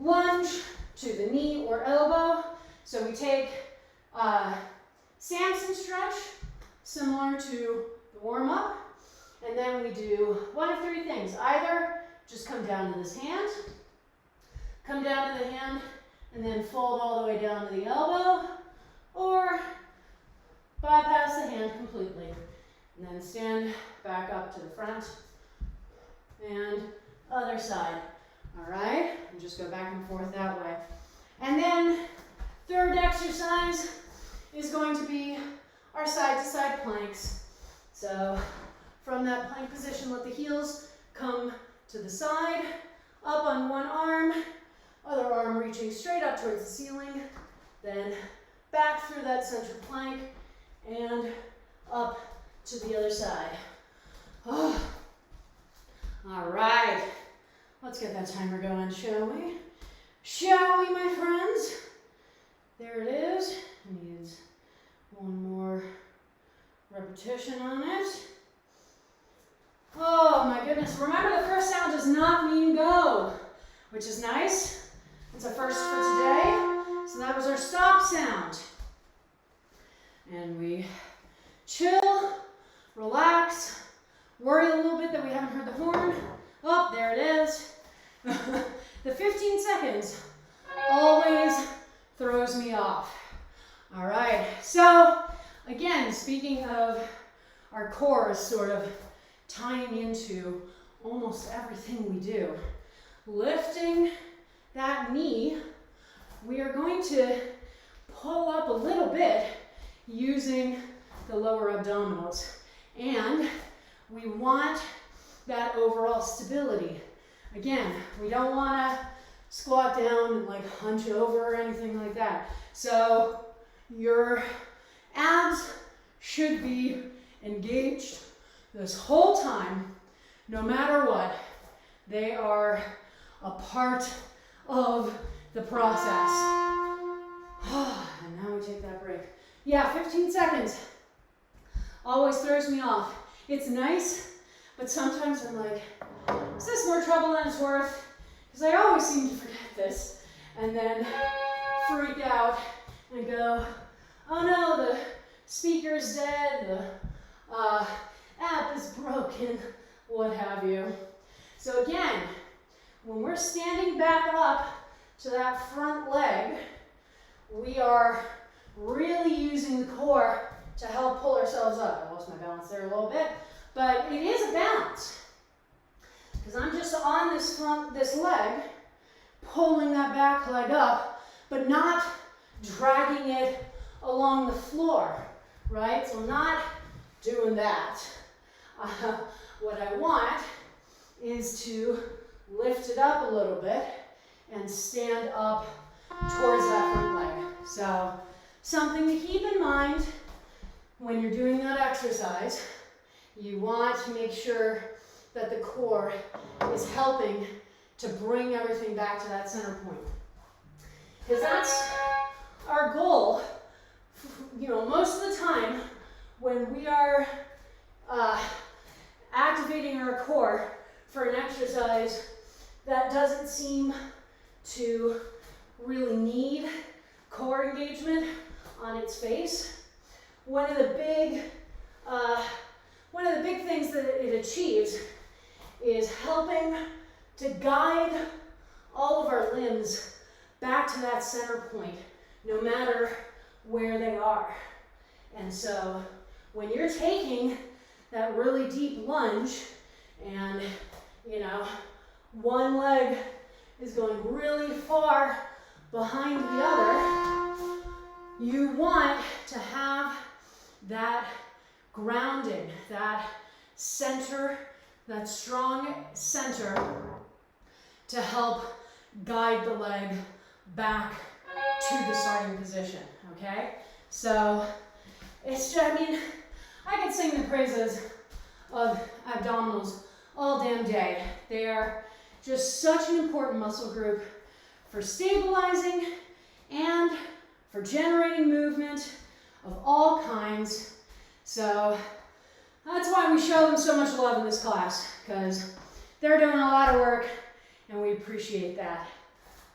lunge to the knee or elbow. So we take Samson stretch, similar to the warm-up, and then we do one of 3 things. Either just come down to this hand, come down to the hand, and then fold all the way down to the elbow, or bypass the hand completely, and then stand back up to the front, and other side. All right, and just go back and forth that way. And then third exercise is going to be our side-to-side planks. So from that plank position, let the heels come to the side, up on one arm, other arm reaching straight up towards the ceiling, then back through that center plank and up to the other side. Oh. All right, let's get that timer going, shall we? Shall we, my friends? There it is. Needs one more repetition on it. Oh my goodness, remember the first sound does not mean go, which is nice. It's a first for today. So that was our stop sound. And we chill, relax, worry a little bit that we haven't heard the horn. Oh, there it is. The 15 seconds always throws me off. All right, so again, speaking of our core sort of tying into almost everything we do, lifting that knee, we are going to pull up a little bit using the lower abdominals. And we want that overall stability. Again, we don't want to squat down and like hunch over or anything like that. So your abs should be engaged this whole time, no matter what. They are a part of the process. And now we take that break. Yeah, 15 seconds always throws me off. It's nice, but sometimes I'm like, is this more trouble than it's worth? Because I always seem to forget this and then freak out and go, oh no, the speaker's dead, the app is broken, what have you. So again, when we're standing back up to that front leg, we are really using the core to help pull ourselves up. I lost my balance there a little bit, but it is a balance. Because I'm just on this leg, pulling that back leg up, but not dragging it along the floor, right? So I'm not doing that. What I want is to lift it up a little bit and stand up towards that front leg. So something to keep in mind when you're doing that exercise, you want to make sure that the core is helping to bring everything back to that center point. Because that's our goal. You know, most of the time when we are activating our core for an exercise that doesn't seem to really need core engagement on its face, one of the big things that achieves is helping to guide all of our limbs back to that center point, no matter where they are. And so when you're taking that really deep lunge and, you know, one leg is going really far behind the other, you want to have that grounding, that center, that strong center to help guide the leg back to the starting position, okay? So it's just, I mean, I could sing the praises of abdominals all damn day. They are just such an important muscle group for stabilizing and for generating movement of all kinds. So that's why we show them so much love in this class, because they're doing a lot of work and we appreciate that.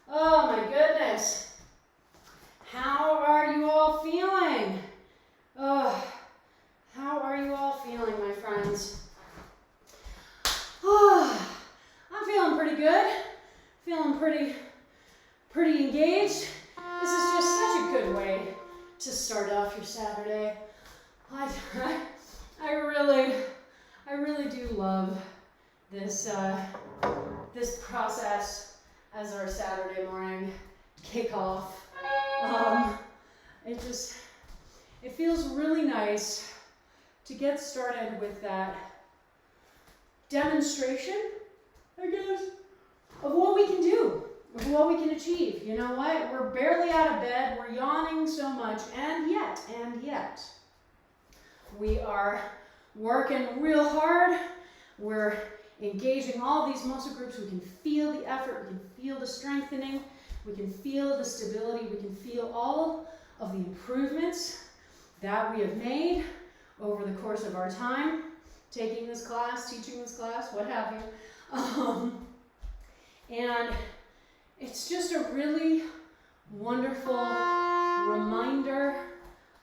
Oh my goodness. How are you all feeling? Oh, how are you all feeling, my friends? Oh, I'm feeling pretty good. Feeling pretty engaged. This is just such a good way to start off your Saturday. I really do love this this process as our Saturday morning kickoff. It feels really nice to get started with that demonstration, I guess, of what we can do, of what we can achieve. You know what? We're barely out of bed, we're yawning so much, and yet, we are working real hard. We're engaging all these muscle groups. We can feel the effort, we can feel the strengthening, we can feel the stability, we can feel all of the improvements that we have made over the course of our time taking this class, teaching this class, what have you. And it's just a really wonderful reminder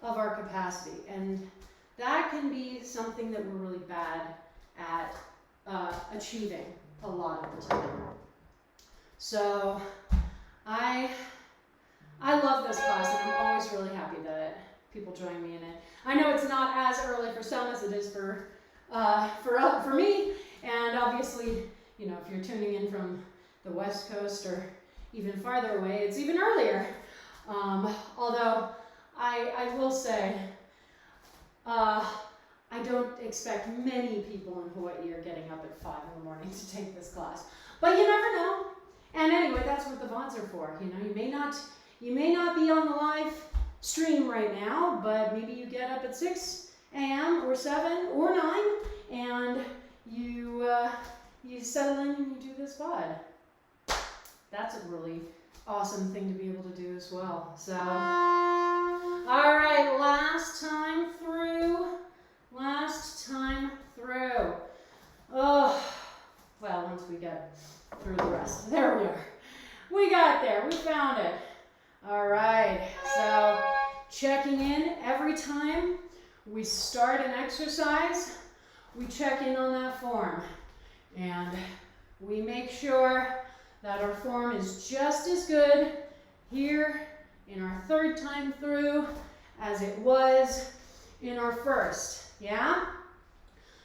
of our capacity. And that can be something that we're really bad at achieving a lot of the time. So I love this class, and I'm always really happy that people join me in it. I know it's not as early for some as it is for me, and obviously, you know, if you're tuning in from the West Coast or even farther away, it's even earlier. Although I will say, I don't expect many people in Hawaii are getting up at 5 in the morning to take this class, but you never know. And anyway, that's what the VODs are for. You know, you may not be on the live stream right now, but maybe you get up at 6 a.m. or 7 or 9, and you settle in and you do this VOD. That's a really awesome thing to be able to do as well. So, all right, last time through. Oh, well, once we get through the rest. There we are. We got there. We found it. All right. So, checking in every time we start an exercise, we check in on that form. And we make sure that our form is just as good here in our third time through as it was in our first. Yeah?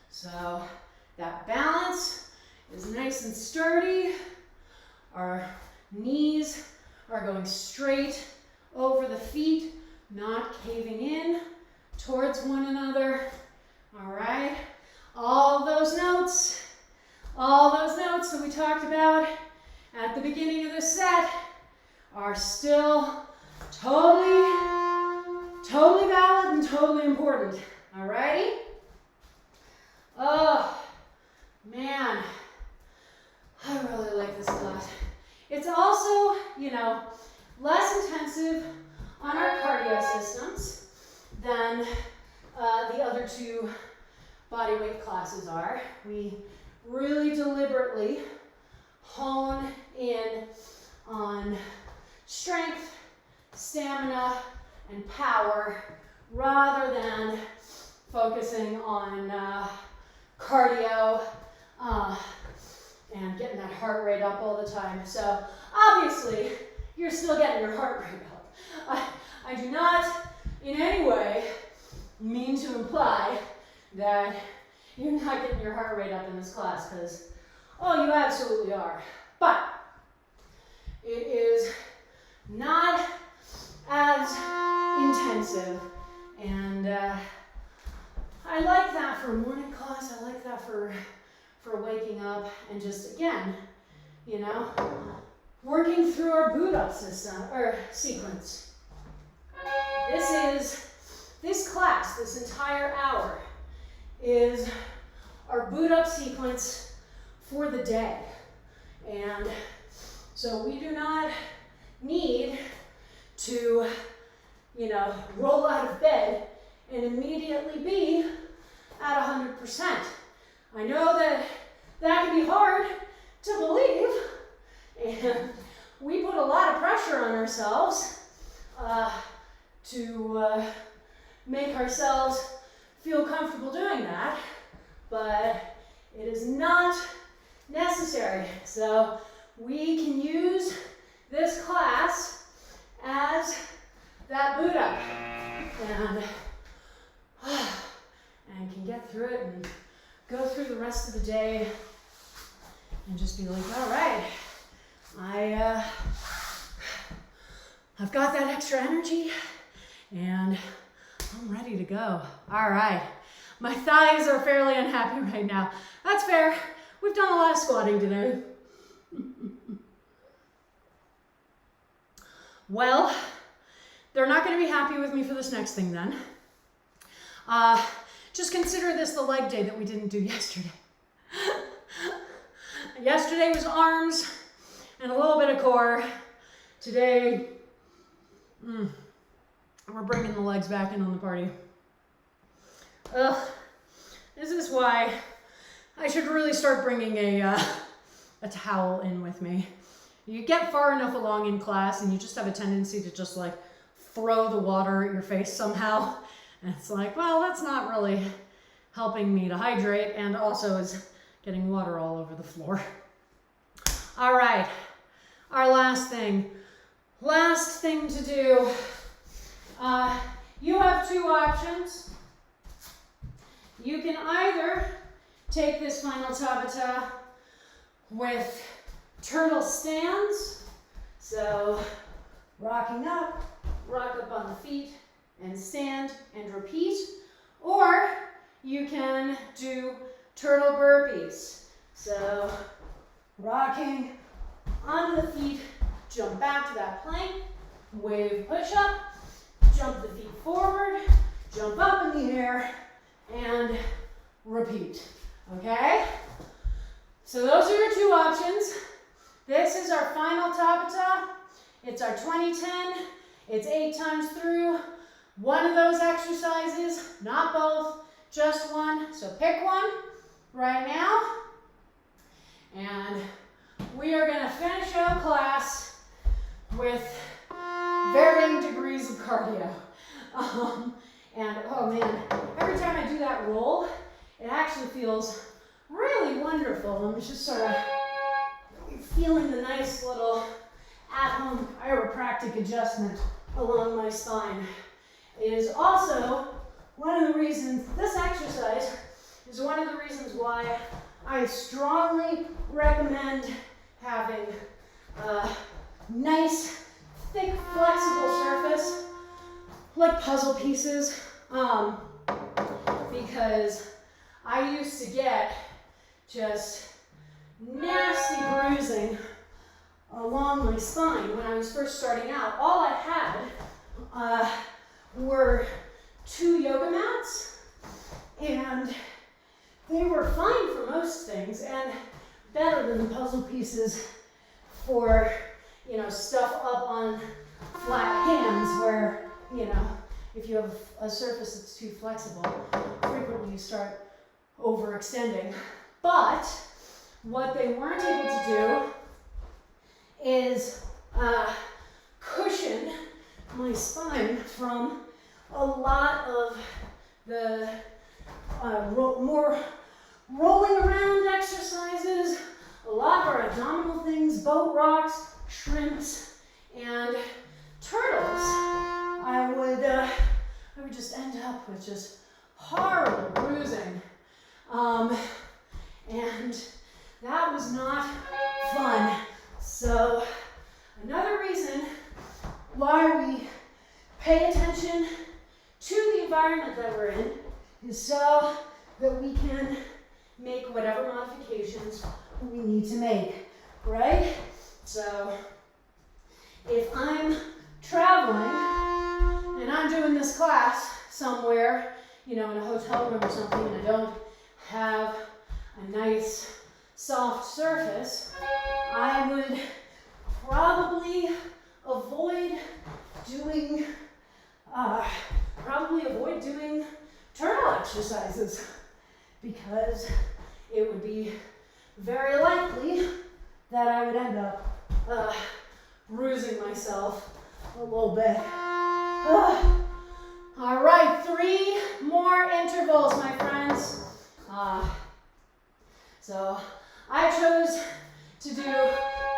So that balance is nice and sturdy. Our knees are going straight over the feet, not caving in towards one another. All right? All those notes that we talked about at the beginning of the set are still totally valid and totally important. Alrighty? Oh, man. I really like this class. It's also, you know, less intensive on our cardio systems than the other two bodyweight classes are. We really deliberately hone in on strength, stamina, and power rather than focusing on cardio, and getting that heart rate up all the time. So obviously, you're still getting your heart rate up. I do not in any way mean to imply that you're not getting your heart rate up in this class, because, oh, you absolutely are. But it is not as intensive, and I like that for morning class. I like that for waking up and just, again, you know, working through our boot up system or sequence. This class, this entire hour, is our boot up sequence for the day. And so we do not need to, you know, roll out of bed and immediately be at 100%. I know that can be hard to believe, and we put a lot of pressure on ourselves to make ourselves feel comfortable doing that, but it is not necessary. So we can use this class as that boot up, and can get through it and go through the rest of the day and just be like, all right, I've got that extra energy and I'm ready to go. All right. My thighs are fairly unhappy right now. That's fair. We've done a lot of squatting today. Well, they're not going to be happy with me for this next thing then. Just consider this the leg day that we didn't do yesterday. Yesterday was arms and a little bit of core. Today, we're bringing the legs back in on the party. This is why I should really start bringing a towel in with me. You get far enough along in class and you just have a tendency to just like throw the water at your face somehow. And it's like, well, that's not really helping me to hydrate, and also is getting water all over the floor. All right, our last thing to do. You have two options. You can either take this final tabata with turtle stands, so rocking up, rock up on the feet, and stand and repeat, or you can do turtle burpees. So rocking onto the feet, jump back to that plank, wave push up, jump the feet forward, jump up in the air, and repeat. Okay? So those are your two options. This is our final tabata. It's our 20-10. It's 8 times through. One of those exercises, not both, just one. So pick one right now. And we are going to finish out class with varying degrees of cardio. And oh man, every time I do that roll, it actually feels really wonderful. I'm just sort of feeling the nice little at-home chiropractic adjustment along my spine. It is also one of the reasons, this exercise is one of the reasons why I strongly recommend having a nice, thick, flexible surface, like puzzle pieces, because I used to get just nasty bruising along my spine when I was first starting out. All I had were 2 yoga mats, and they were fine for most things and better than the puzzle pieces for, you know, stuff up on flat hands where, you know, if you have a surface that's too flexible, frequently you start overextending. But what they weren't able to do is cushion my spine from a lot of the more rolling around exercises, a lot of our abdominal things, boat rocks, shrimps, and turtles. I would just end up with just horrible bruising. And that was not fun. So another reason why we pay attention to the environment that we're in is so that we can make whatever modifications we need to make, right? So if I'm traveling and I'm doing this class somewhere, you know, in a hotel room or something, and I don't have a nice soft surface, I would probably avoid doing turtle exercises, because it would be very likely that I would end up bruising myself a little bit. All right, 3 more intervals, my friends. So I chose to do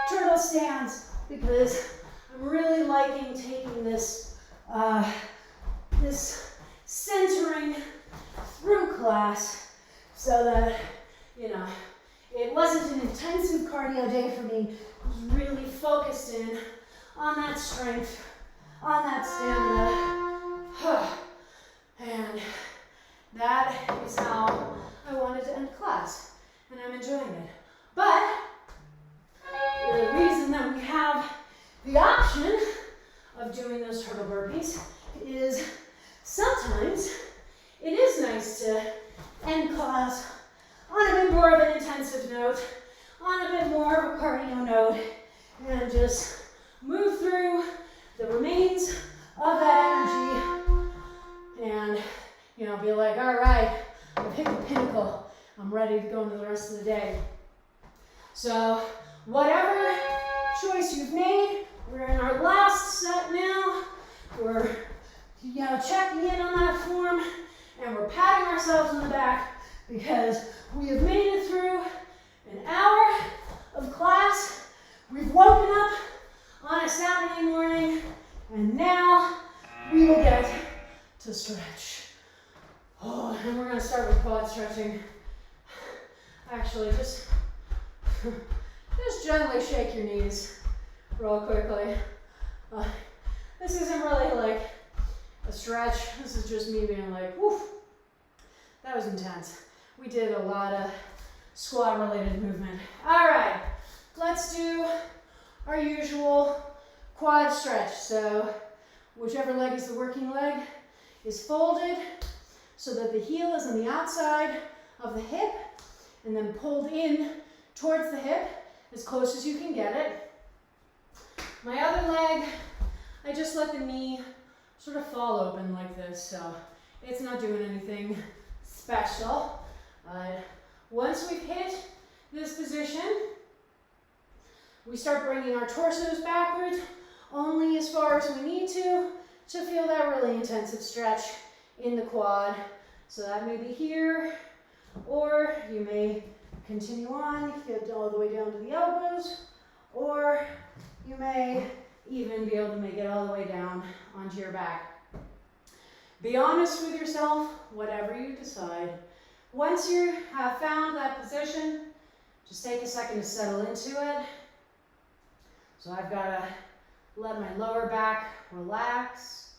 turtle stands because I'm really liking taking this this centering through class, so that, you know, it wasn't an intensive cardio day for me. I was really focused in on that strength, on that stamina, and that is how I wanted to end class, and I'm enjoying it. But the reason that we have the option of doing those turtle burpees is sometimes it is nice to end class on a bit more of an intensive note, on a bit more of a cardio note, and just move through the remains of that energy and, you know, be like, all right, I've hit the pinnacle. I'm ready to go into the rest of the day. So whatever choice you've made, we're in our last set now. We're, you know, checking in on that form, and we're patting ourselves on the back because we have made it through an hour of class. We've woken up on a Saturday morning, and now we will get to stretch. Oh, and we're going to start with quad stretching. Actually, just gently shake your knees real quickly. This isn't really like a stretch. This is just me being like, woof, that was intense. We did a lot of squat related movement. All right, let's do our usual quad stretch. So whichever leg is the working leg is folded so that the heel is on the outside of the hip, and then pulled in towards the hip as close as you can get it. My other leg, I just let the knee sort of fall open like this, so it's not doing anything special. Once we've hit this position, we start bringing our torsos backwards only as far as we need to feel that really intensive stretch in the quad. So that may be here, or you may continue on, get all the way down to the elbows, or you may even be able to make it all the way down onto your back. Be honest with yourself, whatever you decide. Once you have found that position, just take a second to settle into it. So I've got to let my lower back relax.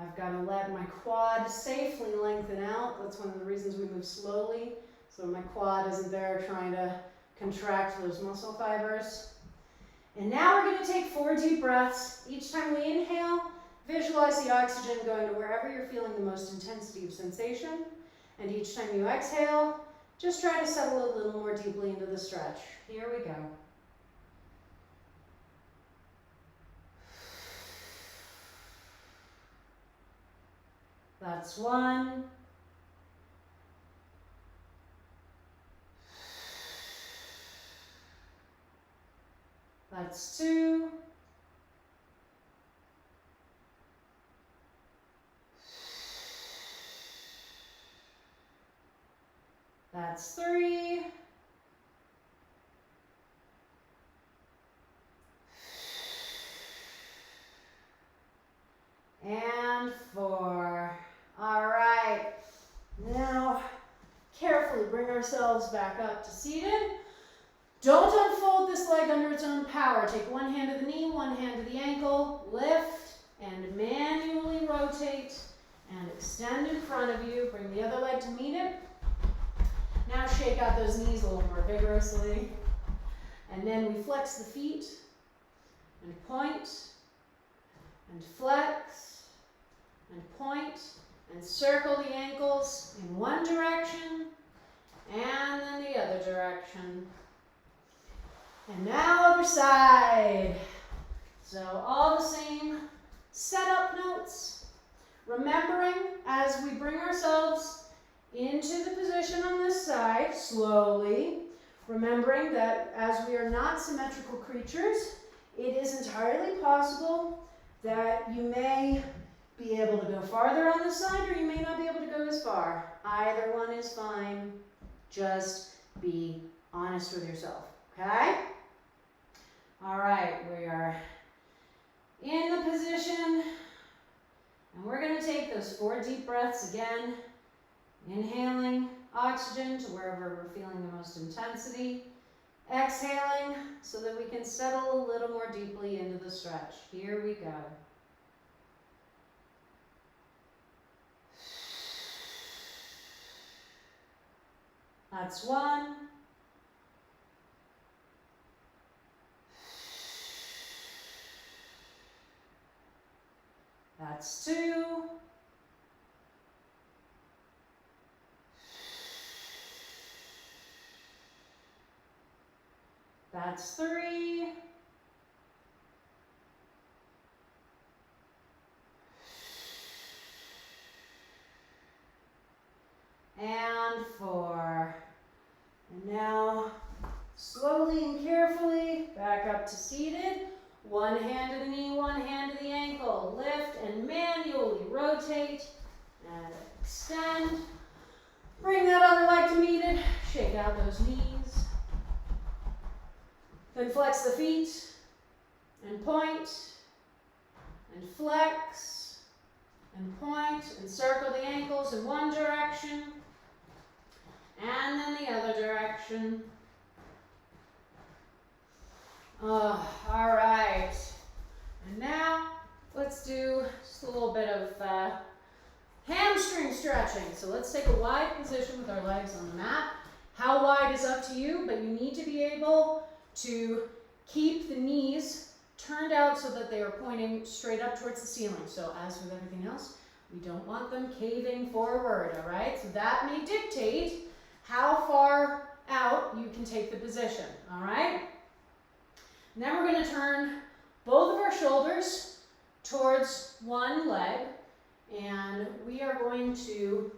I've got to let my quad safely lengthen out. That's one of the reasons we move slowly, so my quad isn't there trying to contract those muscle fibers. And now we're going to take 4 deep breaths. Each time we inhale, visualize the oxygen going to wherever you're feeling the most intensity of sensation. And each time you exhale, just try to settle a little more deeply into the stretch. Here we go. That's 1. That's 2. That's 3. And 4. All right. Now, carefully bring ourselves back up to seated. Don't unfold this leg under its own power. Take one hand to the knee, one hand to the ankle, lift and manually rotate and extend in front of you. Bring the other leg to meet it. Now shake out those knees a little more vigorously. And then we flex the feet and point and flex and point and circle the ankles in one direction and then the other direction. And now other side. So all the same setup notes. Remembering as we bring ourselves into the position on this side, slowly, remembering that as we are not symmetrical creatures, it is entirely possible that you may be able to go farther on this side or you may not be able to go as far. Either one is fine. Just be honest with yourself, okay? All right, we are in the position and we're going to take those 4 deep breaths again, inhaling oxygen to wherever we're feeling the most intensity, exhaling so that we can settle a little more deeply into the stretch. Here we go. That's 1. That's 2. That's 3. And 4. And now, slowly and carefully, back up to seated. One hand to the knee, one hand to the ankle. Lift and manually rotate and extend. Bring that other leg to meet it. Shake out those knees. Then flex the feet and point and flex and point and circle the ankles in one direction and then the other direction. All right. And now let's do just a little bit of hamstring stretching. So let's take a wide position with our legs on the mat. How wide is up to you, but you need to be able to keep the knees turned out so that they are pointing straight up towards the ceiling. So as with everything else, we don't want them caving forward, all right? So that may dictate how far out you can take the position, all right? And then we're going to turn both of our shoulders towards one leg, and we are going to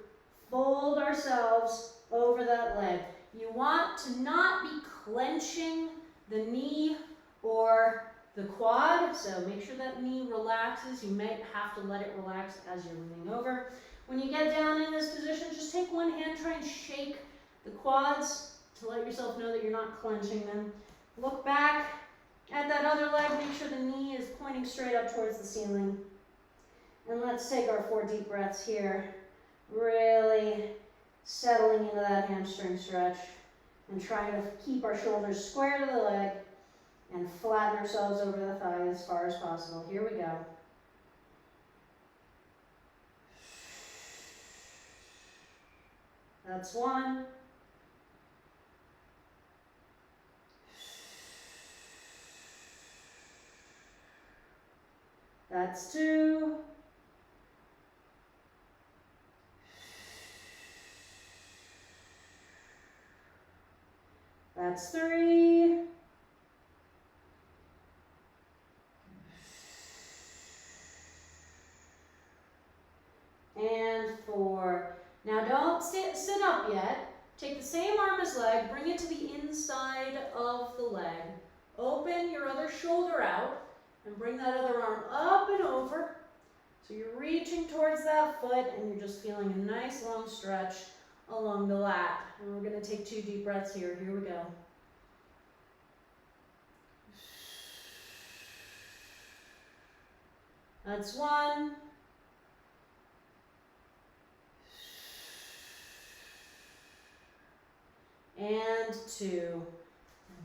fold ourselves over that leg. You want to not be clenching the knee or the quad, so make sure that knee relaxes. You might have to let it relax as you're leaning over. When you get down in this position, just take one hand, try and shake the quads to let yourself know that you're not clenching them. Look back at that other leg, make sure the knee is pointing straight up towards the ceiling. And let's take our 4 deep breaths here, really settling into that hamstring stretch and trying to keep our shoulders square to the leg and flatten ourselves over the thigh as far as possible. Here we go. That's 1. That's 2. That's 3. And 4. Now don't sit up yet. Take the same arm as leg, bring it to the inside of the leg. Open your other shoulder out and bring that other arm up and over. So you're reaching towards that foot and you're just feeling a nice long stretch along the lat. And we're going to take 2 deep breaths here. Here we go. That's 1. And 2.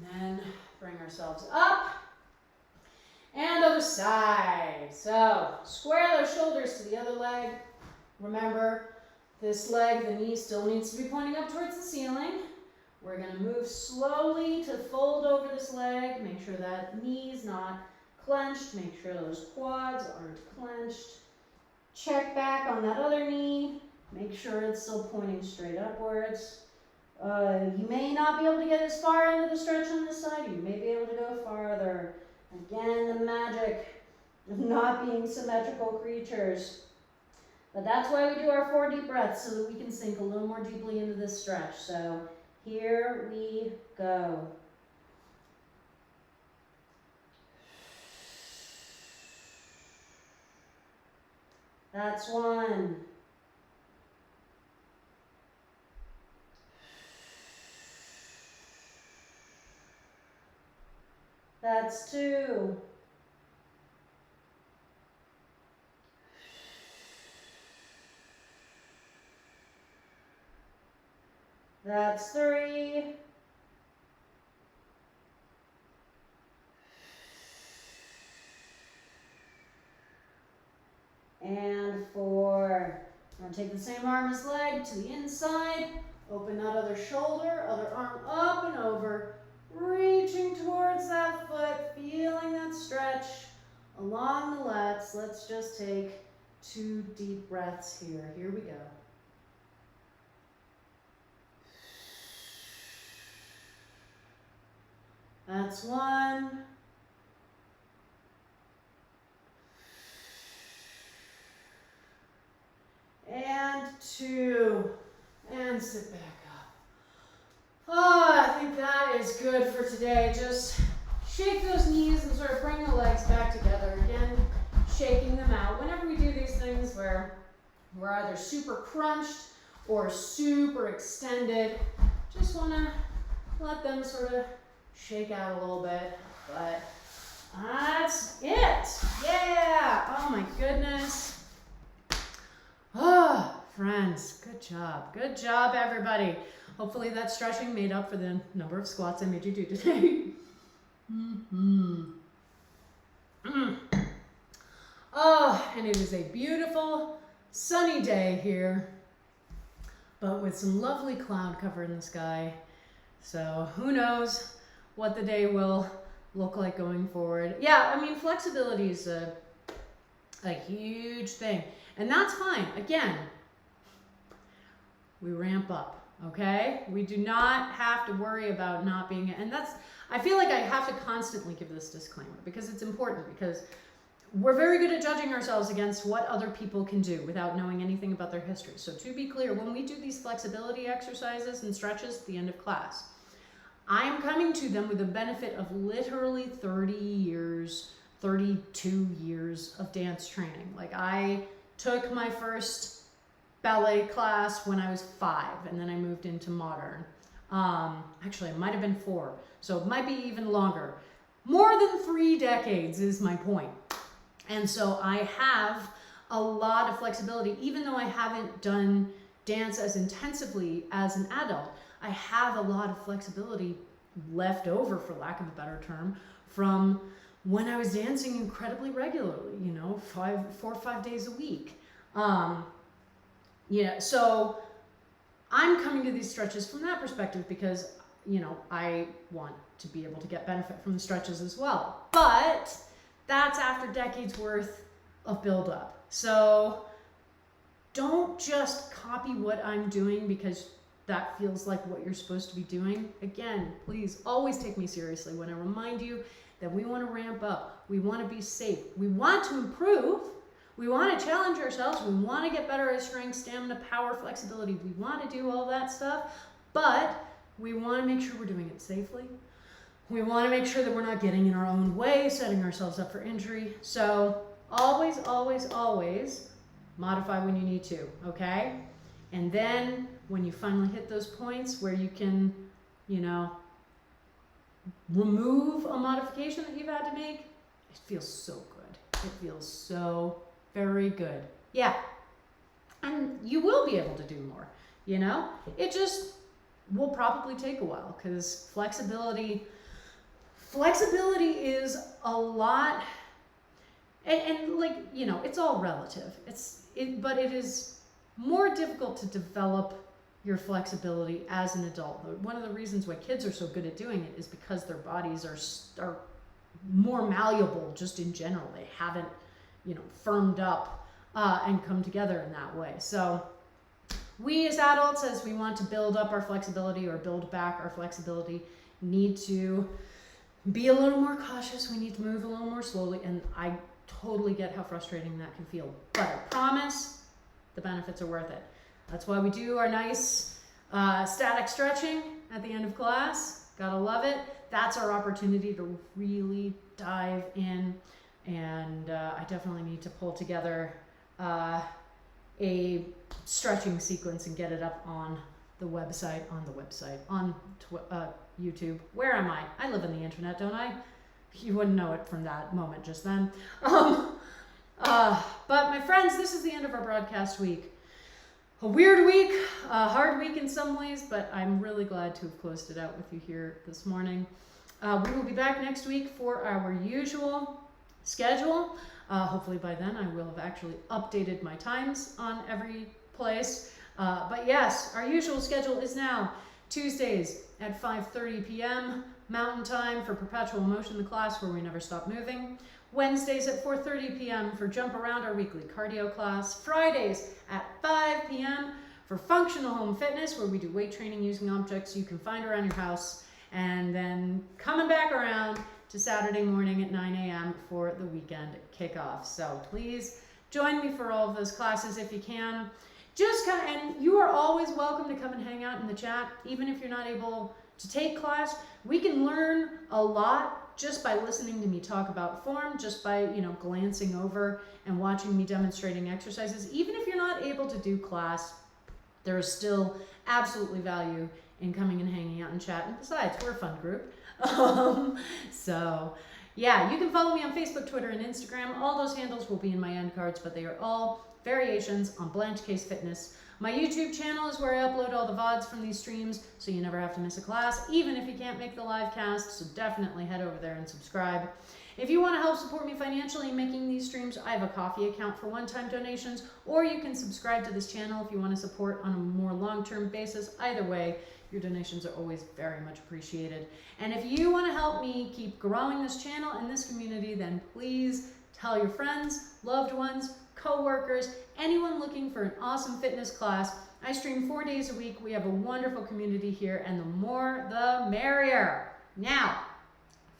And then bring ourselves up. And other side. So square those shoulders to the other leg. Remember, this leg, the knee still needs to be pointing up towards the ceiling. We're going to move slowly to fold over this leg. Make sure that knee's not clenched. Make sure those quads aren't clenched. Check back on that other knee. Make sure it's still pointing straight upwards. You may not be able to get as far into the stretch on this side. You may be able to go farther. Again, the magic of not being symmetrical creatures. But that's why we do our 4 deep breaths, so that we can sink a little more deeply into this stretch. So here we go. That's 1. That's 2. That's 3. And 4. I'm going to take the same arm as leg to the inside. Open that other shoulder, other arm up and over. Reaching towards that foot, feeling that stretch along the lats. Let's just take 2 deep breaths here. Here we go. That's 1. And 2. And sit back up. Oh, I think that is good for today. Just shake those knees and sort of bring the legs back together. Again, shaking them out. Whenever we do these things where we're either super crunched or super extended, just want to let them sort of shake out a little bit. But that's it. Yeah. Oh my goodness. Oh, friends, good job. Good job, everybody. Hopefully that stretching made up for the number of squats I made you do today. Oh, and it is a beautiful sunny day here, but with some lovely cloud cover in the sky. So who knows what the day will look like going forward. Yeah, I mean, flexibility is a huge thing, and that's fine. Again, we ramp up. Okay, we do not have to worry about not being, and that's, I feel like I have to constantly give this disclaimer because it's important, because we're very good at judging ourselves against what other people can do without knowing anything about their history. So to be clear, when we do these flexibility exercises and stretches at the end of class, I'm coming to them with the benefit of literally 30 years, 32 years of dance training. Like, I took my first ballet class when I was 5, and then I moved into modern. Actually, it might have been 4, so it might be even longer. More than 3 decades is my point. And so I have a lot of flexibility, even though I haven't done dance as intensively as an adult. I have a lot of flexibility left over, for lack of a better term, from when I was dancing incredibly regularly, 4 or 5 days a week. Yeah, so I'm coming to these stretches from that perspective because, I want to be able to get benefit from the stretches as well. But that's after decades worth of buildup. So don't just copy what I'm doing because that feels like what you're supposed to be doing. Again, please always take me seriously when I remind you that we want to ramp up. We want to be safe. We want to improve. We want to challenge ourselves. We want to get better at strength, stamina, power, flexibility. We want to do all that stuff, but we want to make sure we're doing it safely. We want to make sure that we're not getting in our own way, setting ourselves up for injury. So always, always, always modify when you need to, okay? And then when you finally hit those points where you can, you know, remove a modification that you've had to make, it feels so good. It feels so very good. Yeah. And you will be able to do more, you know? It just will probably take a while because flexibility is a lot, and like, you know, it's all relative. But it is more difficult to develop your flexibility as an adult. One of the reasons why kids are so good at doing it is because their bodies are more malleable just in general. They haven't, you know, firmed up and come together in that way. So we as adults, as we want to build up our flexibility or build back our flexibility, need to be a little more cautious. We need to move a little more slowly. And I totally get how frustrating that can feel. But I promise the benefits are worth it. That's why we do our nice static stretching at the end of class. Gotta love it. That's our opportunity to really dive in. And I definitely need to pull together a stretching sequence and get it up on the website, on YouTube. Where am I? I live on the internet, don't I? You wouldn't know it from that moment just then. But my friends, this is the end of our broadcast week. A weird week, a hard week in some ways, but I'm really glad to have closed it out with you here this morning. We will be back next week for our usual schedule. Hopefully by then I will have actually updated my times on every place. But yes, our usual schedule is now Tuesdays at 5:30 p.m. Mountain Time for Perpetual Motion, the class where we never stop moving. Wednesdays at 4:30 p.m. for Jump Around, our weekly cardio class. Fridays at 5 p.m. for Functional Home Fitness, where we do weight training using objects you can find around your house. And then coming back around to Saturday morning at 9 a.m. for the weekend kickoff. So please join me for all of those classes if you can. And you are always welcome to come and hang out in the chat, even if you're not able to take class. We can learn a lot just by listening to me talk about form, just by, you know, glancing over and watching me demonstrating exercises. Even if you're not able to do class, there is still absolutely value in coming and hanging out and chat. And besides, we're a fun group. So yeah, you can follow me on Facebook, Twitter, and Instagram. All those handles will be in my end cards, but they are all variations on Blanche Case Fitness. My YouTube channel is where I upload all the VODs from these streams, so you never have to miss a class, even if you can't make the live cast, so definitely head over there and subscribe. If you want to help support me financially in making these streams, I have a Coffee account for one-time donations, or you can subscribe to this channel if you want to support on a more long-term basis. Either way, your donations are always very much appreciated. And if you want to help me keep growing this channel and this community, then please tell your friends, loved ones, co-workers, anyone looking for an awesome fitness class. I stream 4 days a week. We have a wonderful community here, and the more the merrier. Now,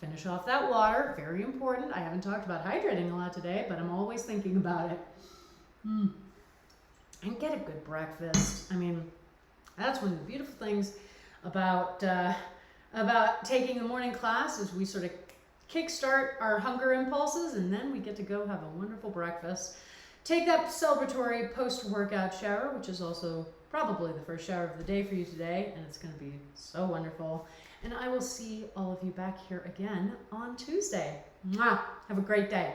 finish off that water, very important. I haven't talked about hydrating a lot today, but I'm always thinking about it. And get a good breakfast. I mean, that's one of the beautiful things about taking the morning class is we sort of kickstart our hunger impulses, and then we get to go have a wonderful breakfast. Take that celebratory post-workout shower, which is also probably the first shower of the day for you today, and it's going to be so wonderful. And I will see all of you back here again on Tuesday. Mwah! Have a great day.